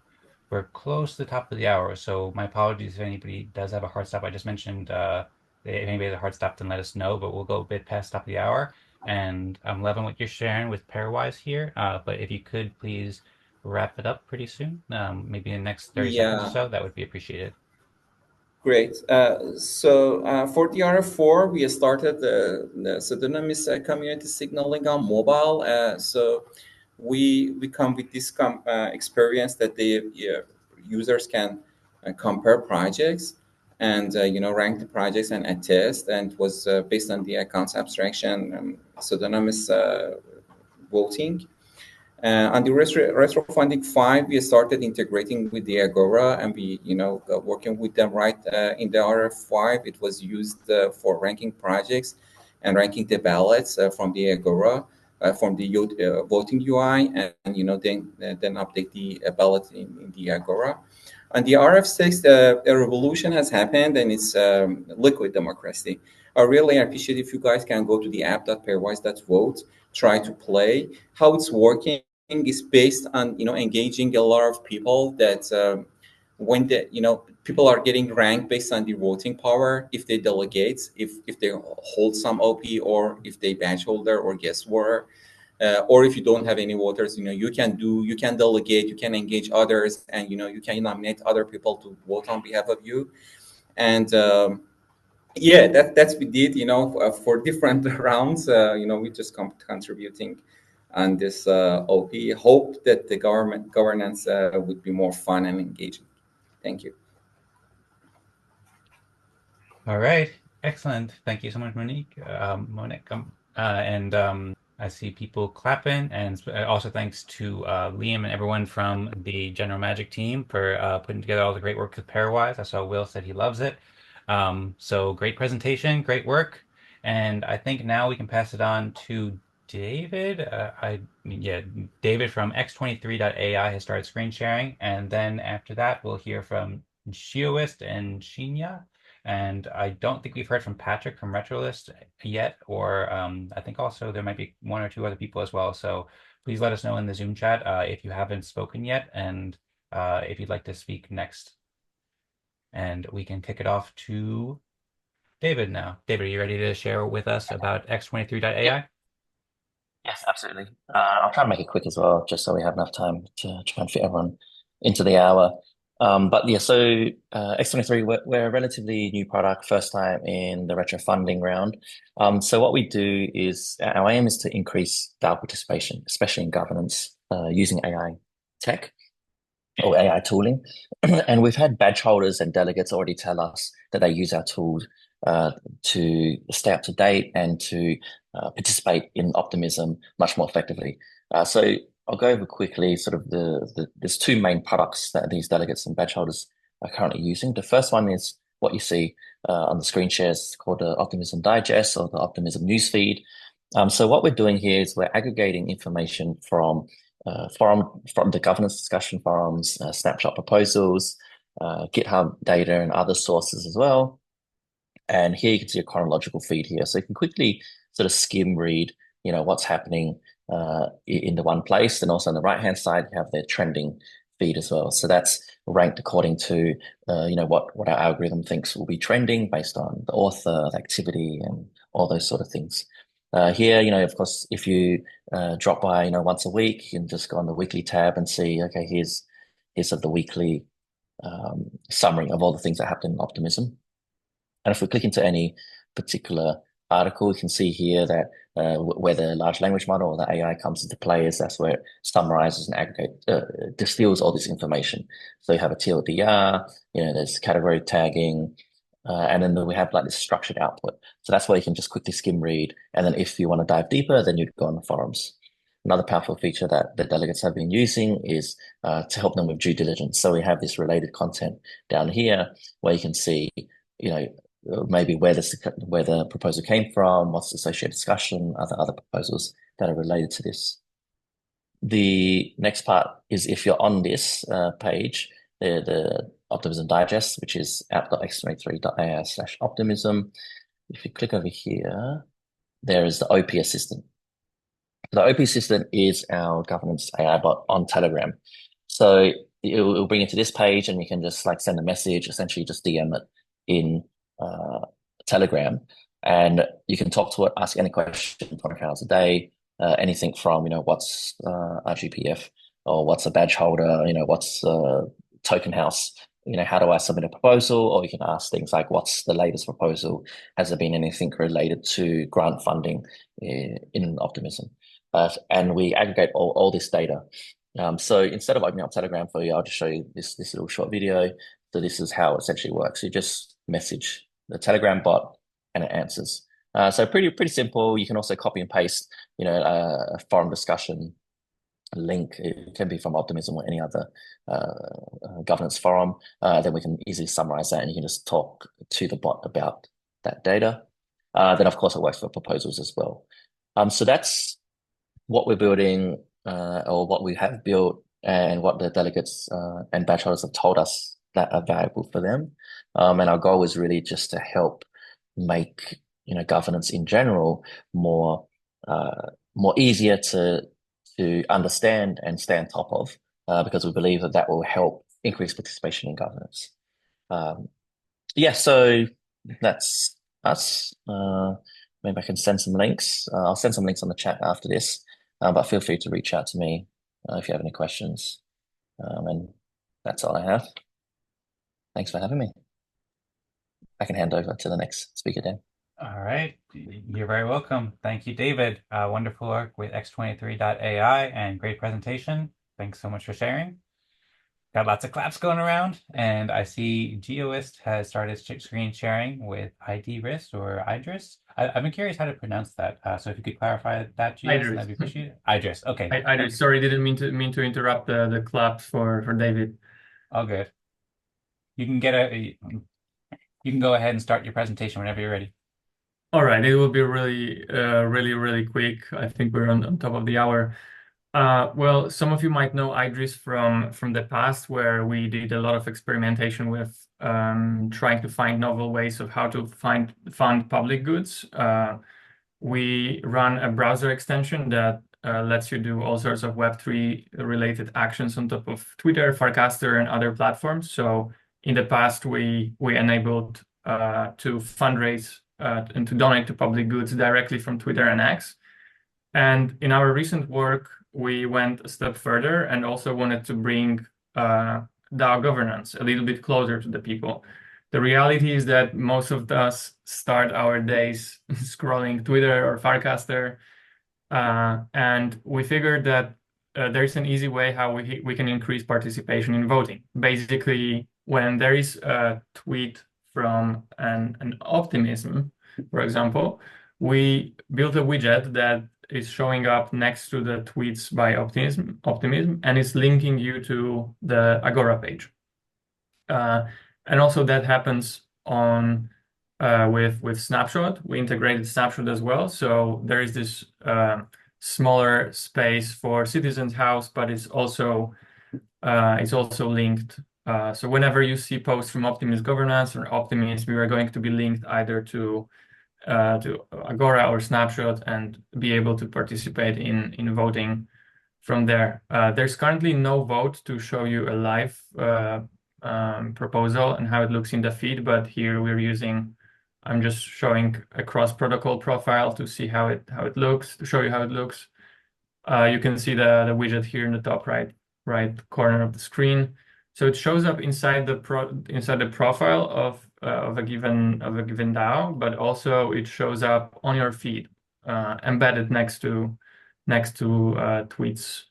we're close to the top of the hour. So my apologies if anybody does have a hard stop. I just mentioned if anybody has a hard stop, then let us know. But we'll go a bit past top of the hour, and I'm loving what you're sharing with Pairwise here. But if you could please wrap it up pretty soon, maybe in the next 30 seconds or so, that would be appreciated. Great. So for the RF4, we started the pseudonymous community signaling on mobile. So we come with this experience that the users can compare projects and rank the projects and attest. And it was based on the accounts abstraction pseudonymous voting. On the RetroFunding 5, we started integrating with the Agora, and we, working with them right in the RF5. It was used for ranking projects and ranking the ballots from the Agora, from the voting UI, and then update the ballot in the Agora. On the RF6, a revolution has happened, and it's liquid democracy. I really appreciate if you guys can go to the app.pairwise.vote, try to play. How it's working is based on, engaging a lot of people that when people are getting ranked based on the voting power, if they delegate, if they hold some OP, or if they badge holder or guest voter, or if you don't have any voters, you can delegate, you can engage others, and you can nominate other people to vote on behalf of you. And yeah, that's we did, for different rounds. We just contributing on this OP. Hope that the governance would be more fun and engaging. Thank you. All right, excellent. Thank you so much, Monique. I see people clapping, and also thanks to Liam and everyone from the General Magic team for putting together all the great work with Pairwise. I saw Will said he loves it. So great presentation, great work, and I think now we can pass it on to David. David from X23.ai has started screen sharing, and then after that we'll hear from Shioist and Shinya. And I don't think we've heard from Patrick from RetroList yet, or I think also there might be one or two other people as well. So please let us know in the Zoom chat if you haven't spoken yet, and if you'd like to speak next. And we can kick it off to David now. David, are you ready to share with us about X23.ai? Yes, absolutely. I'll try and make it quick as well, just so we have enough time to try and fit everyone into the hour. But yeah, so X23, we're a relatively new product, first time in the RetroFunding round. So what we do is, our aim is to increase DAO participation, especially in governance, using AI tech or AI tooling. And we've had badge holders and delegates already tell us that they use our tools to stay up to date and to participate in Optimism much more effectively. So I'll go over quickly sort of there's two main products that these delegates and badge holders are currently using. The first one is what you see on the screen shares, called the Optimism Digest or the Optimism Newsfeed. So what we're doing here is we're aggregating information from the governance discussion forums, snapshot proposals, GitHub data, and other sources as well. And here you can see a chronological feed here. So you can quickly sort of skim read, what's happening in the one place. And also on the right-hand side, you have the trending feed as well. So that's ranked according to, what our algorithm thinks will be trending based on the author, the activity, and all those sort of things. Here, of course, if you drop by, once a week, you can just go on the weekly tab and see, okay, here's sort of the weekly summary of all the things that happen in Optimism. And if we click into any particular article, you can see here that where the large language model or the AI comes into play is that's where it summarizes and distills all this information. So you have a TLDR, there's category tagging, and then we have like this structured output. So that's where you can just quickly skim read. And then if you want to dive deeper, then you'd go on the forums. Another powerful feature that the delegates have been using is to help them with due diligence. So we have this related content down here where you can see, maybe where the proposal came from, what's the associated discussion, other proposals that are related to this. The next part is if you're on this page, the Optimism Digest, which is app.x23.ai/optimism. If you click over here, there is the OP Assistant. The OP Assistant is our governance AI bot on Telegram. So it will bring you to this page, and you can just like send a message, essentially just DM it in Telegram, and you can talk to it, ask any question 24 hours a day, anything from what's RGPF, or what's a badge holder, what's token house, how do I submit a proposal, or you can ask things like what's the latest proposal, has there been anything related to grant funding in Optimism, and we aggregate all this data. So instead of opening up Telegram for you, I'll just show you this little short video. So this is how it essentially works. You just message the Telegram bot and it answers. So pretty simple. You can also copy and paste, a forum discussion link. It can be from Optimism or any other governance forum. Then we can easily summarize that, and you can just talk to the bot about that data. Then of course it works for proposals as well. So that's what we're building, or what we have built, and what the delegates and badge holders have told us that are valuable for them. And our goal is really just to help make governance in general more easier to understand and stay on top of, because we believe that will help increase participation in governance. Yeah, so that's us. Maybe I can send some links. I'll send some links on the chat after this, but feel free to reach out to me if you have any questions. And that's all I have. Thanks for having me. I can hand over to the next speaker, Dan. All right. You're very welcome. Thank you, David. Wonderful work with x23.ai and great presentation. Thanks so much for sharing. Got lots of claps going around, and I see Geoist has started screen sharing with IDriss or IDriss. I've been curious how to pronounce that. So if you could clarify that, Geoist, that'd be appreciated. IDriss. Okay. IDriss. Sorry, didn't mean to interrupt the clap for David. All good. You can go ahead and start your presentation whenever you're ready. All right, it will be really quick. I think we're on top of the hour. Well, some of you might know IDriss from the past, where we did a lot of experimentation with trying to find novel ways of how to fund public goods. We run a browser extension that lets you do all sorts of Web3 related actions on top of Twitter, Farcaster, and other platforms. So in the past, we enabled to fundraise and to donate to public goods directly from Twitter and X. And in our recent work, we went a step further and also wanted to bring DAO governance a little bit closer to the people. The reality is that most of us start our days scrolling Twitter or Farcaster, and we figured that there's an easy way how we can increase participation in voting. Basically, when there is a tweet from an Optimism, for example, we built a widget that is showing up next to the tweets by Optimism, and it's linking you to the Agora page. And also that happens on with Snapshot. We integrated Snapshot as well, so there is this smaller space for Citizens House, but it's also linked. So whenever you see posts from Optimist Governance or Optimist, we are going to be linked either to Agora or Snapshot and be able to participate in voting from there. There's currently no vote to show you a live proposal and how it looks in the feed, but here I'm just showing a cross protocol profile to see how it looks, to show you how it looks. You can see the widget here in the top right corner of the screen. So it shows up inside the profile of a given DAO, but also it shows up on your feed, embedded next to tweets.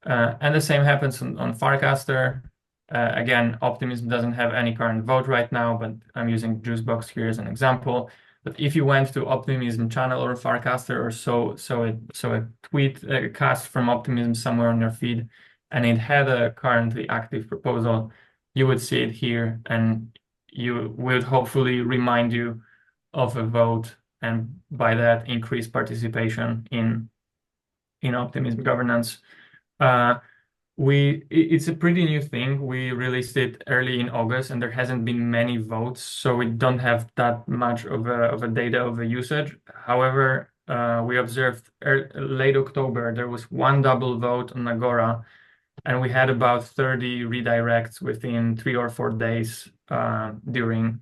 And the same happens on Farcaster. Again, Optimism doesn't have any current vote right now, but I'm using Juicebox here as an example. But if you went to Optimism channel or Farcaster or so a tweet cast from Optimism somewhere on your feed, and it had a currently active proposal, you would see it here, and you would hopefully remind you of a vote, and by that increase participation in Optimism governance. It's a pretty new thing. We released it early in August, and there hasn't been many votes, so we don't have that much of a data of the usage. However, we observed late October there was one double vote on Agora, and we had about 30 redirects within 3 or 4 days during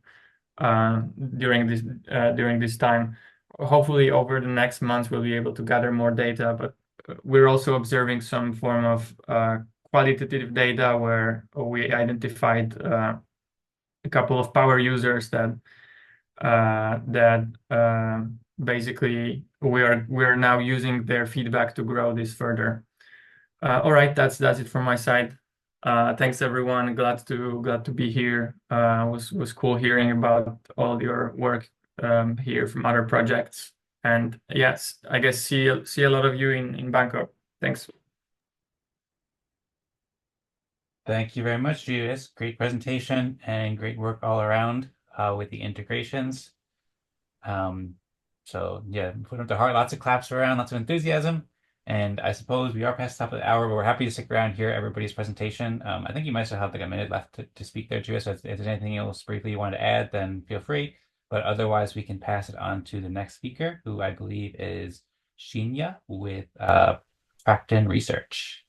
this time. Hopefully, over the next months, we'll be able to gather more data, but we're also observing some form of qualitative data where we identified a couple of power users that basically we are now using their feedback to grow this further. All right, that's it from my side. Thanks everyone. Glad to be here. Was cool hearing about all your work here from other projects. And yes, I guess see a lot of you in Bangkok. Thanks. Thank you very much, Judas. Great presentation and great work all around with the integrations. So yeah, put them to heart. Lots of claps around, lots of enthusiasm. And I suppose we are past the top of the hour, but we're happy to stick around here, everybody's presentation. I think you might still have like a minute left to speak there, Judas. So if there's anything else briefly you want to add, then feel free. but otherwise we can pass it on to the next speaker, who I believe is Shinya with Fracton Research.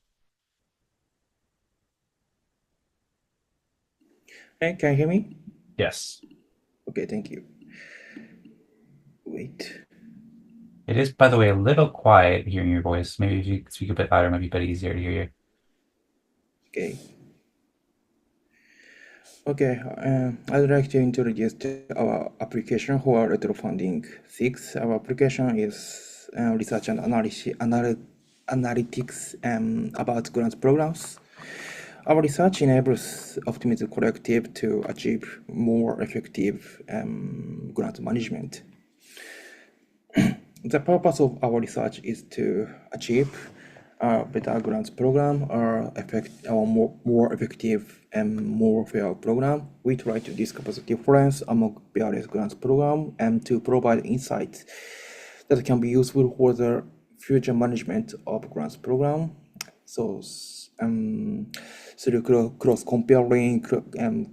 Hey, can you hear me? Yes. Okay, thank you. Wait. It is, by the way, a little quiet hearing your voice. Maybe if you could speak a bit louder, it might be a bit easier to hear you. Okay. Okay, I'd like to introduce our application for RetroFunding 6. Our application is research and analytics about grant programs. Our research enables Optimism Collective to achieve more effective grant management. The purpose of our research is to achieve a better grants program or more effective and more fair program. We try to discover the difference among various grants programs and to provide insights that can be useful for the future management of grants program. So through cross-comparing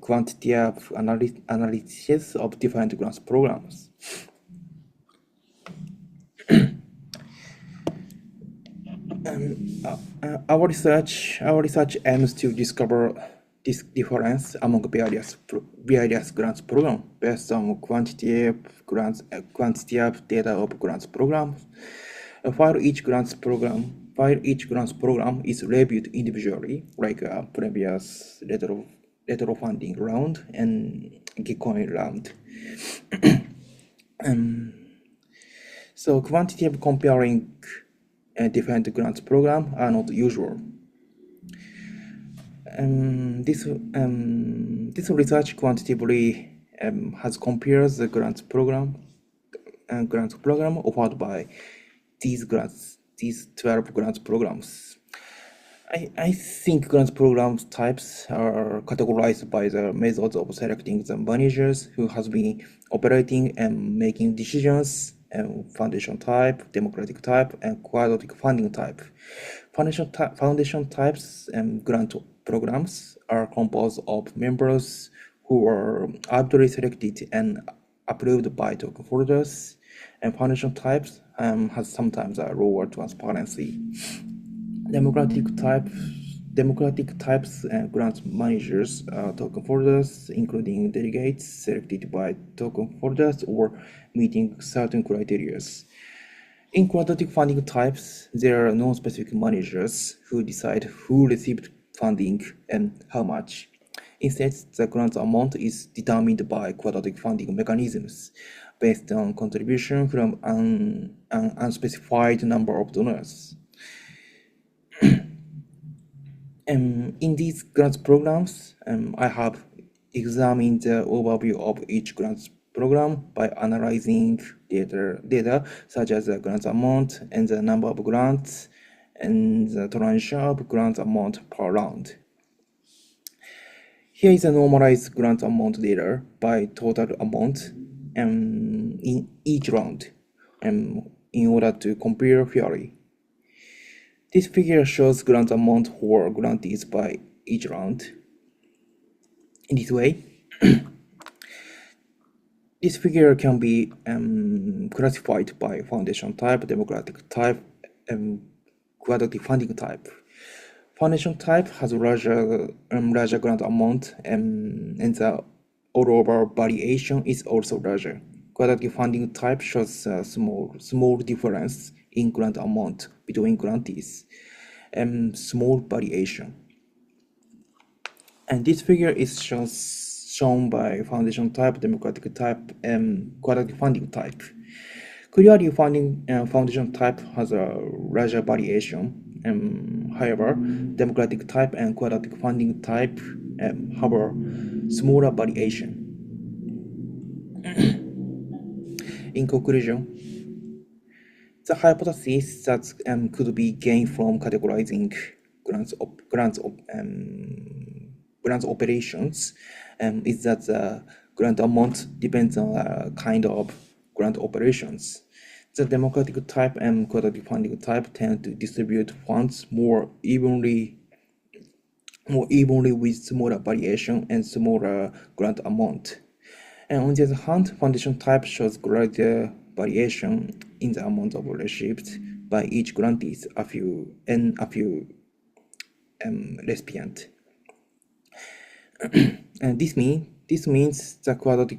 quantitative analysis of different grants programs. Our research aims to discover this difference among various grants programs based on quantitative data of grants programs. While each grants program is reviewed individually, like a previous RetroFunding round and Gitcoin round. So quantitative comparing different grants program are not usual. This research quantitatively has compared the grants program offered by these 12 grants programs. I think grants program types are categorized by the methods of selecting the managers who has been operating and making decisions, foundation type, democratic type, and quadratic funding type. Foundation types and grant programs are composed of members who are arbitrarily selected and approved by token holders, and foundation types has sometimes a lower transparency. Democratic types and grant managers are token holders, including delegates selected by token holders or meeting certain criteria. In quadratic funding types, there are no specific managers who decide who received funding and how much. Instead, the grant amount is determined by quadratic funding mechanisms based on contribution from an unspecified number of donors. In these grants programs, I have examined the overview of each grants program by analyzing data such as the grant amount and the number of grants and the tranche of grant amount per round. Here is a normalized grant amount data by total amount in each round in order to compare fairly. This figure shows grant amount for grantees by each round. In this way, this figure can be classified by foundation type, democratic type, and quadratic funding type. Foundation type has larger grant amount, and the all-over variation is also larger. Quadratic funding type shows a small difference in grant amount between grantees and small variation. And this figure is shown by foundation type, democratic type, and quadratic funding type. Clearly, foundation type has a larger variation. However, democratic type and quadratic funding type have a smaller variation. In conclusion, the hypothesis that could be gained from categorizing grants operations is that the grant amount depends on a kind of grant operations. The democratic type and quadratic funding type tend to distribute funds more evenly with smaller variation and smaller grant amount. And on the other hand, foundation type shows greater variation in the amount of received by each grantees a few recipient. And this means the quadratic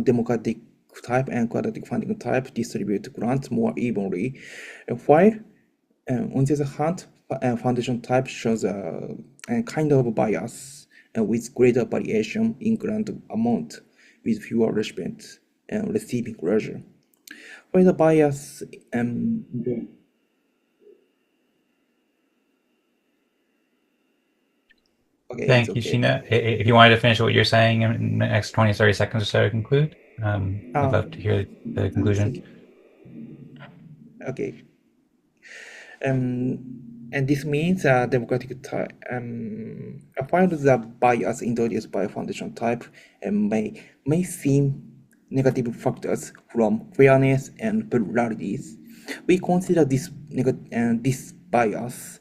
democratic type and quadratic funding type distribute grants more evenly, while on the other hand, foundation type shows a kind of bias with greater variation in grant amount, with fewer recipients receiving larger. Where the bias okay, Thank it's you, okay. Sheena. If you wanted to finish what you're saying in the next 20, 30 seconds or so to conclude, I'd love to hear the conclusion. Okay. And this means democratic type. While the bias introduced by foundation type may seem negative factors from fairness and pluralities, we consider this bias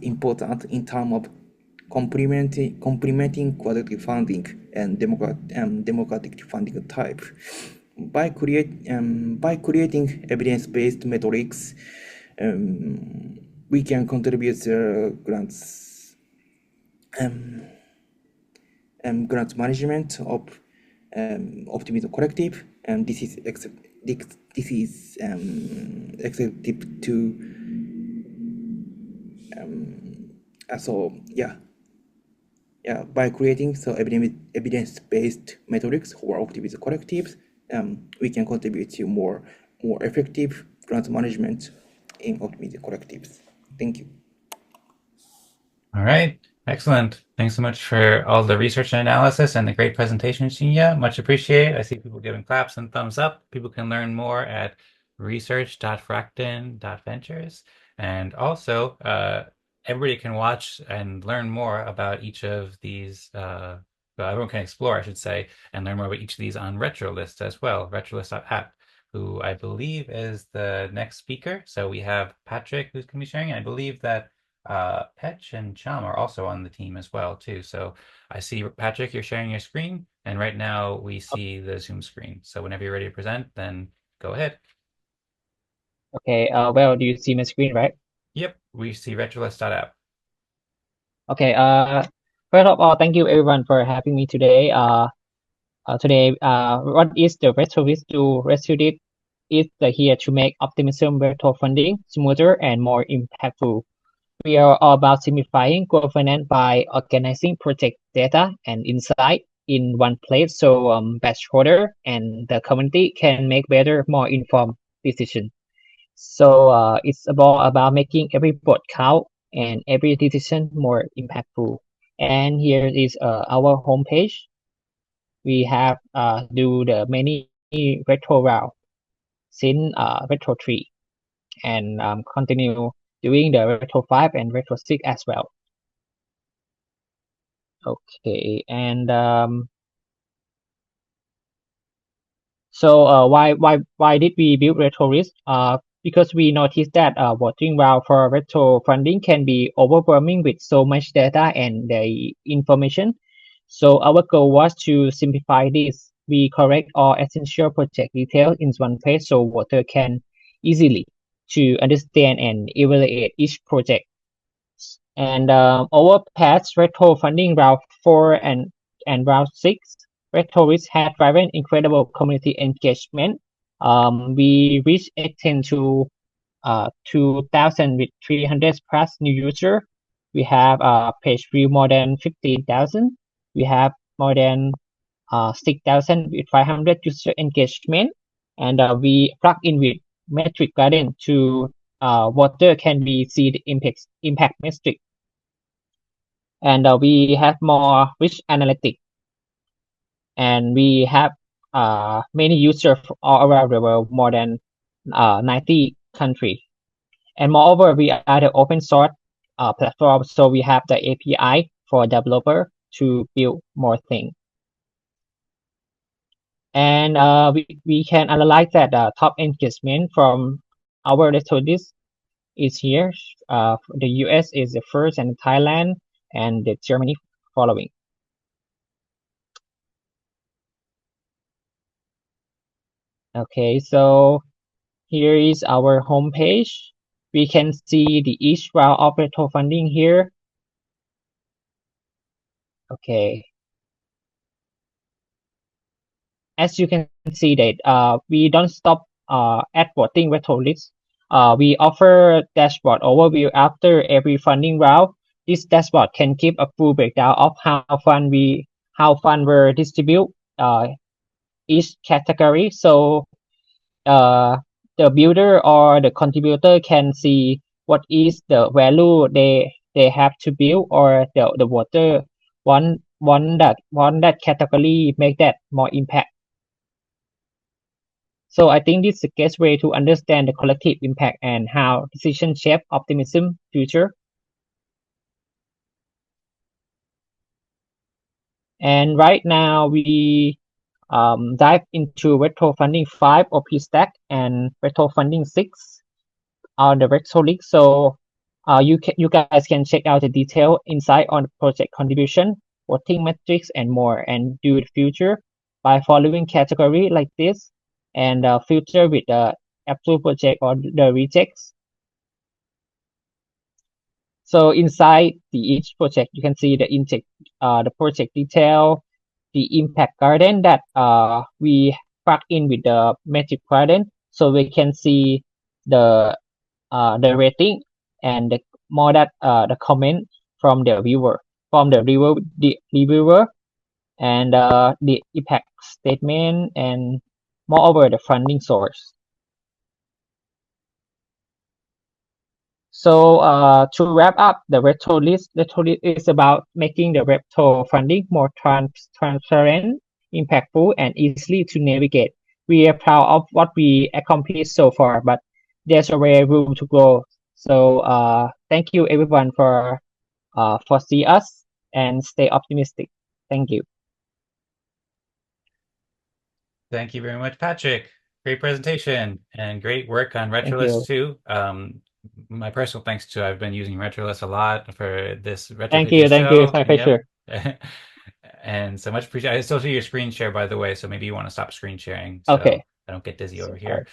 important in terms of complementing quadratic funding and democratic funding type. By creating evidence-based metrics, we can contribute grants management of Optimism Collective, and this is executive to by creating evidence-based metrics for Optimism Collectives, we can contribute to more effective grant management in Optimism Collectives. Thank you. All right. Excellent. Thanks so much for all the research and analysis and the great presentation, Shinya. Much appreciated. I see people giving claps and thumbs up. People can learn more at research.fracton.ventures. And also, everybody can watch and learn more about each of these, well, everyone can explore, I should say, and learn more about each of these on RetroList as well, retrolist.app, who I believe is the next speaker. So we have Patrick who's going to be sharing, and I believe that Petch and Chum are also on the team as well too. So I see, Patrick, you're sharing your screen, and right now we see the Zoom screen. So whenever you're ready to present, then go ahead. Okay, well, do you see my screen, right? Yep, we see retrolist.app. Okay, first of all, thank you everyone for having me today. Today, what is the RetroList do? RetroList is here to make Optimism RetroFunding smoother and more impactful. We are all about simplifying governance by organizing project data and insight in one place, so batch holder and the community can make better, more informed decisions. So it's about making every vote count and every decision more impactful. And here is our homepage. We have do the many retro round since retro 3 and continue doing the retro 5 and retro 6 as well. Okay, and so why did we build RetroList? Because we noticed that voting round for retro funding can be overwhelming with so much data and the information. So our goal was to simplify this. We correct all essential project details in one page so voter can easily to understand and evaluate each project. And over past retro funding round 4 and round 6, RetroList had driven incredible community engagement. We reached extend to 2,000 with 300 plus new users. We have page view more than 15,000. We have more than 6,000 with 500 user engagement, and we plug in with metric garden to water can be see the impact metric, and we have more rich analytics, and we have many users all around the world, more than 90 countries. And moreover, we are the open source platform, so we have the API for developer to build more things. And we can analyze that top engagement from our RetroList is here. The US is the first, and Thailand and the Germany following. Okay, so here is our home page. We can see the each round of RetroFunding here. Okay. As you can see that we don't stop at voting RetroList. We offer dashboard overview after every funding round. This dashboard can give a full breakdown of how fund were distributed each category. So the builder or the contributor can see what is the value they have to build, or the voter want that category make that more impact. So I think this is a best way to understand the collective impact and how decision shape optimism future. And right now we dive into RetroFunding 5 OP Stack and RetroFunding 6 on the RetroList. So you guys can check out the detail insight on the project contribution, voting metrics, and more, and do the future by following category like this, and filter with the approved project or the rejects. So inside each project, you can see the project detail, the impact garden that we plug in with the metric garden, so we can see the rating and the comment from the reviewer, and the impact statement, and moreover the funding source. So to wrap up the RetroList is about making the RetroFunding more transparent, impactful, and easily to navigate. We are proud of what we accomplished so far, but there's already room to grow. So thank you everyone for seeing us, and stay optimistic. Thank you. Thank you very much, Patrick. Great presentation and great work on RetroList too. My personal thanks to, I've been using RetroList a lot for this RetroPitches Thank you, show. my pleasure. Yep. And so much appreciated. I still see your screen share, by the way, so maybe you want to stop screen sharing so Okay. I don't get dizzy over here.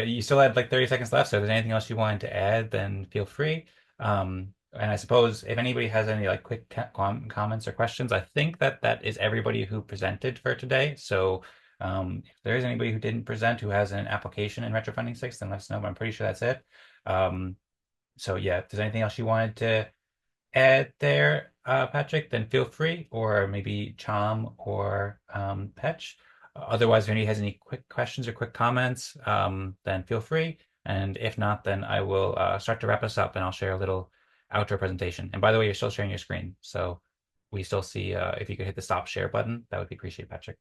You still had like 30 seconds left, so if there's anything else you wanted to add, then feel free. And I suppose if anybody has any like quick comments or questions, I think that is everybody who presented for today. So if there is anybody who didn't present who has an application in RetroFunding 6, then let us know, but I'm pretty sure that's it. So yeah, if there's anything else you wanted to add there, Patrick, then feel free, or maybe Chom or Petch. Otherwise, if anybody has any quick questions or quick comments, then feel free. And if not, then I will start to wrap us up, and I'll share a little outro presentation. And by the way, you're still sharing your screen, so we still see. If you could hit the stop share button, that would be appreciated, Patrick.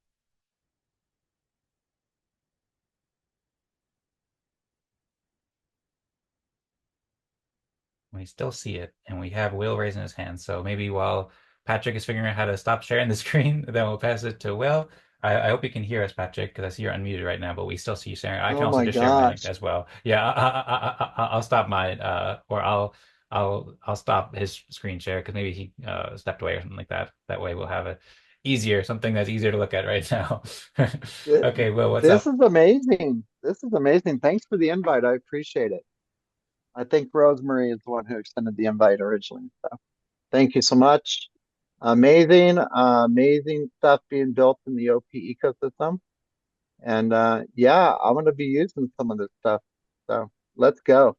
We still see it, and we have Will raising his hand. So maybe while Patrick is figuring out how to stop sharing the screen, then we'll pass it to Will. I hope you can hear us, Patrick, because I see you're unmuted right now, but we still see you sharing. I can also just share mine as well. Yeah, I'll stop mine, or I'll stop his screen share because maybe he stepped away or something like that. That way we'll have it easier, something that's easier to look at right now. Okay, Will, what's up? This is amazing. This is amazing. Thanks for the invite. I appreciate it. I think Rosemary is the one who extended the invite originally. So thank you so much. Amazing, amazing stuff being built in the OP ecosystem. And yeah, I'm going to be using some of this stuff. So let's go.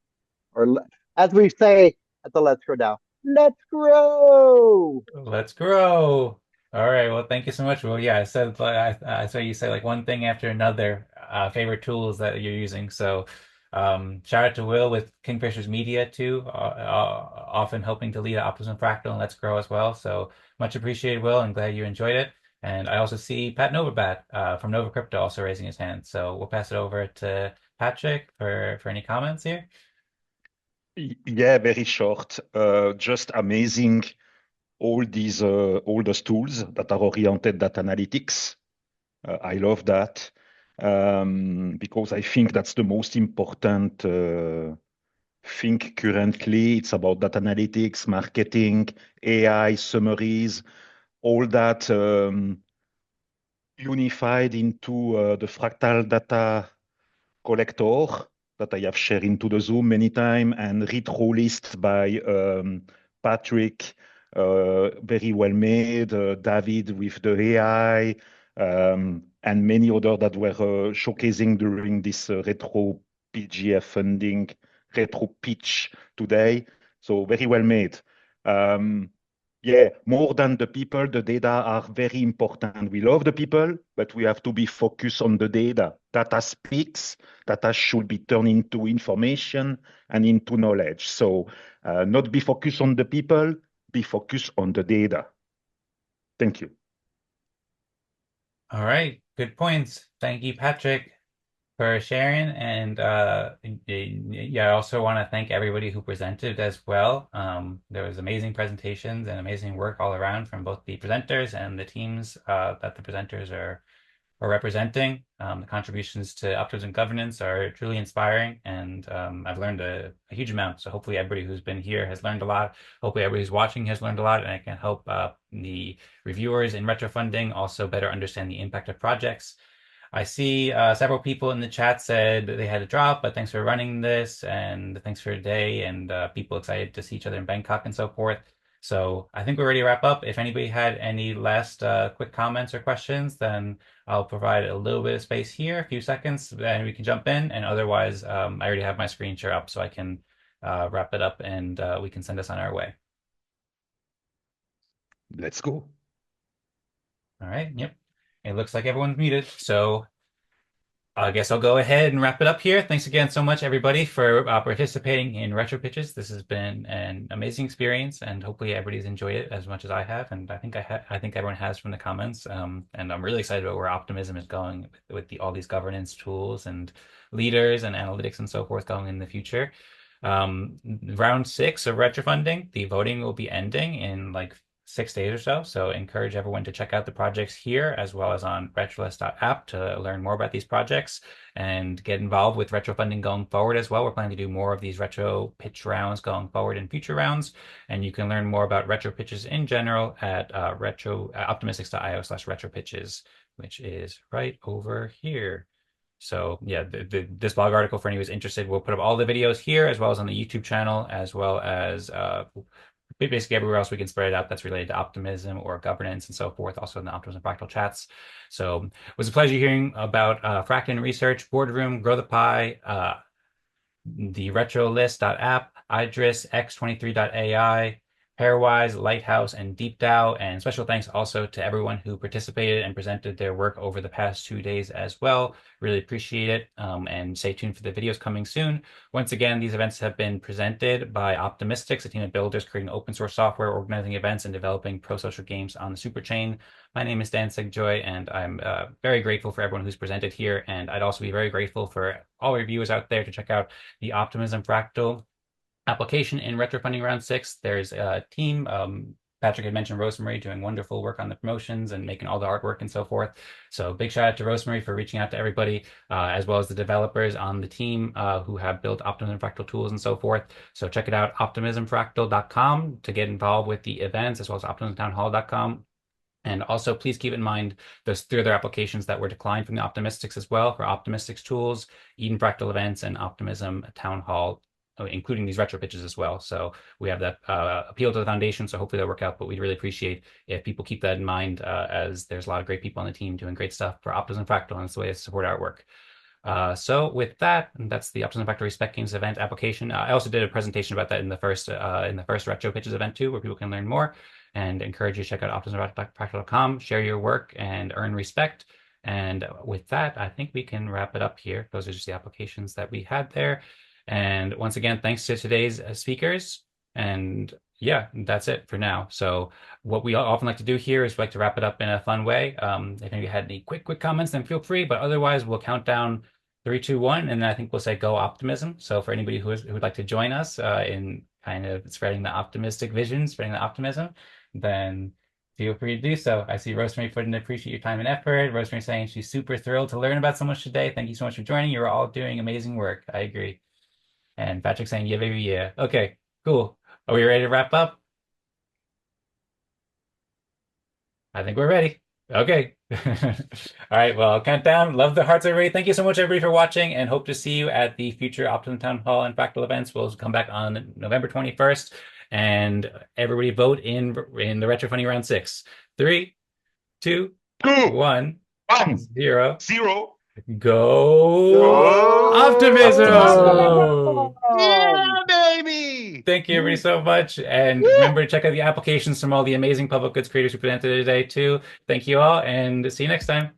Or as we say at the Let's Grow DAO, let's grow. Let's grow. All right. Well, thank you so much. Well, yeah, I saw you say like one thing after another, favorite tools that you're using. So shout out to Will with Kingfisher's Media too, often helping to lead Optimism Fractal and Let's Grow as well. So much appreciated, Will, and glad you enjoyed it. And I also see Pat Novabat from Nova Crypto also raising his hand. So we'll pass it over to Patrick for any comments here. Yeah, very short. Just amazing. All those tools that are oriented at analytics. I love that because I think that's the most important thing currently. It's about data analytics, marketing, AI, summaries, all that unified into the fractal data collector that I have shared into the Zoom many times, and RetroList by Patrick, very well made, David with the AI, and many other that were showcasing during this retro PGF funding, retro pitch today. So very well made. Yeah, more than the people, the data are very important. We love the people, but we have to be focused on the data. Data speaks, data should be turned into information and into knowledge. So not be focused on the people, be focused on the data. Thank you. All right, good points. Thank you, Patrick, for sharing. And yeah, I also want to thank everybody who presented as well. There was amazing presentations and amazing work all around from both the presenters and the teams that the presenters are representing. The contributions to optimism governance are truly inspiring, and I've learned a huge amount. So hopefully everybody who's been here has learned a lot. Hopefully everybody who's watching has learned a lot, and I can help the reviewers in retrofunding also better understand the impact of projects. I see several people in the chat said that they had to drop, but thanks for running this, and thanks for today, and people excited to see each other in Bangkok and so forth. So I think we're ready to wrap up. If anybody had any last quick comments or questions, then I'll provide a little bit of space here, a few seconds, and we can jump in. And otherwise, I already have my screen share up, so I can wrap it up, and we can send us on our way. Let's go. All right. Yep. It looks like everyone's muted. So I guess I'll go ahead and wrap it up here. Thanks again so much, everybody, for participating in RetroPitches. This has been an amazing experience, and hopefully everybody's enjoyed it as much as I have. And I think everyone has from the comments. And I'm really excited about where Optimism is going with all these governance tools and leaders and analytics and so forth going in the future. Round 6 of retrofunding, the voting will be ending in like 6 days or so. So encourage everyone to check out the projects here as well as on retrolist.app to learn more about these projects and get involved with retrofunding going forward as well. We're planning to do more of these retro pitch rounds going forward in future rounds. And you can learn more about retro pitches in general at optimistics.io/retropitches, which is right over here. So yeah, this blog article, for anyone who's interested, we'll put up all the videos here as well as on the YouTube channel, as well as basically everywhere else we can spread it out that's related to optimism or governance and so forth, also in the Optimism Fractal chats. So it was a pleasure hearing about Fracton research, Boardroom, Growthepie, the RetroList.app, IDriss, X23.ai, Pairwise, Lighthouse, and DeepDAO. And special thanks also to everyone who participated and presented their work over the past 2 days as well. Really appreciate it. And stay tuned for the videos coming soon. Once again, these events have been presented by Optimistics, a team of builders creating open source software, organizing events, and developing prosocial games on the Superchain. My name is Dan Singjoy, and I'm very grateful for everyone who's presented here. And I'd also be very grateful for all our viewers out there to check out the Optimism Fractal application in retrofunding round 6. There's a team. Patrick had mentioned Rosemary doing wonderful work on the promotions and making all the artwork and so forth. So big shout out to Rosemary for reaching out to everybody, as well as the developers on the team who have built Optimism Fractal tools and so forth. So check it out, optimismfractal.com, to get involved with the events, as well as optimismtownhall.com. And also, please keep in mind those 3 other applications that were declined from the Optimistics as well, for Optimistics tools, Eden Fractal events, and Optimism Town Hall, including these retro pitches as well. So we have that appeal to the foundation, so hopefully that'll work out, but we'd really appreciate if people keep that in mind, as there's a lot of great people on the team doing great stuff for Optimism Fractal, and it's the way to support our work. So with that, that's the Optimism Fractal Respect Games event application. I also did a presentation about that in the first retro pitches event too, where people can learn more, and encourage you to check out optimismfractal.com, share your work, and earn respect. And with that, I think we can wrap it up here. Those are just the applications that we had there. And once again, thanks to today's speakers. And yeah, that's it for now. So what we often like to do here is we like to wrap it up in a fun way. If you had any quick comments, then feel free. But otherwise, we'll count down 3, 2, 1, and then I think we'll say go Optimism. So for anybody who would like to join us in kind of spreading the optimistic vision, spreading the optimism, then feel free to do so. I see Rosemary putting appreciate your time and effort. Rosemary saying she's super thrilled to learn about so much today. Thank you so much for joining. You're all doing amazing work. I agree. And Patrick saying, yeah, baby, yeah. Okay, cool. Are we ready to wrap up? I think we're ready. Okay. All right. Well, I'll count down. Love the hearts, everybody. Thank you so much, everybody, for watching, and hope to see you at the future Optimism Town Hall and Fractal events. We'll come back on November 21st, and everybody vote in the Retro Funny Round 6. 3, 2, 1, 0. Go Optimism! Yeah, baby! Thank you, everybody, so much. And remember to check out the applications from all the amazing public goods creators who presented today, too. Thank you all, and see you next time.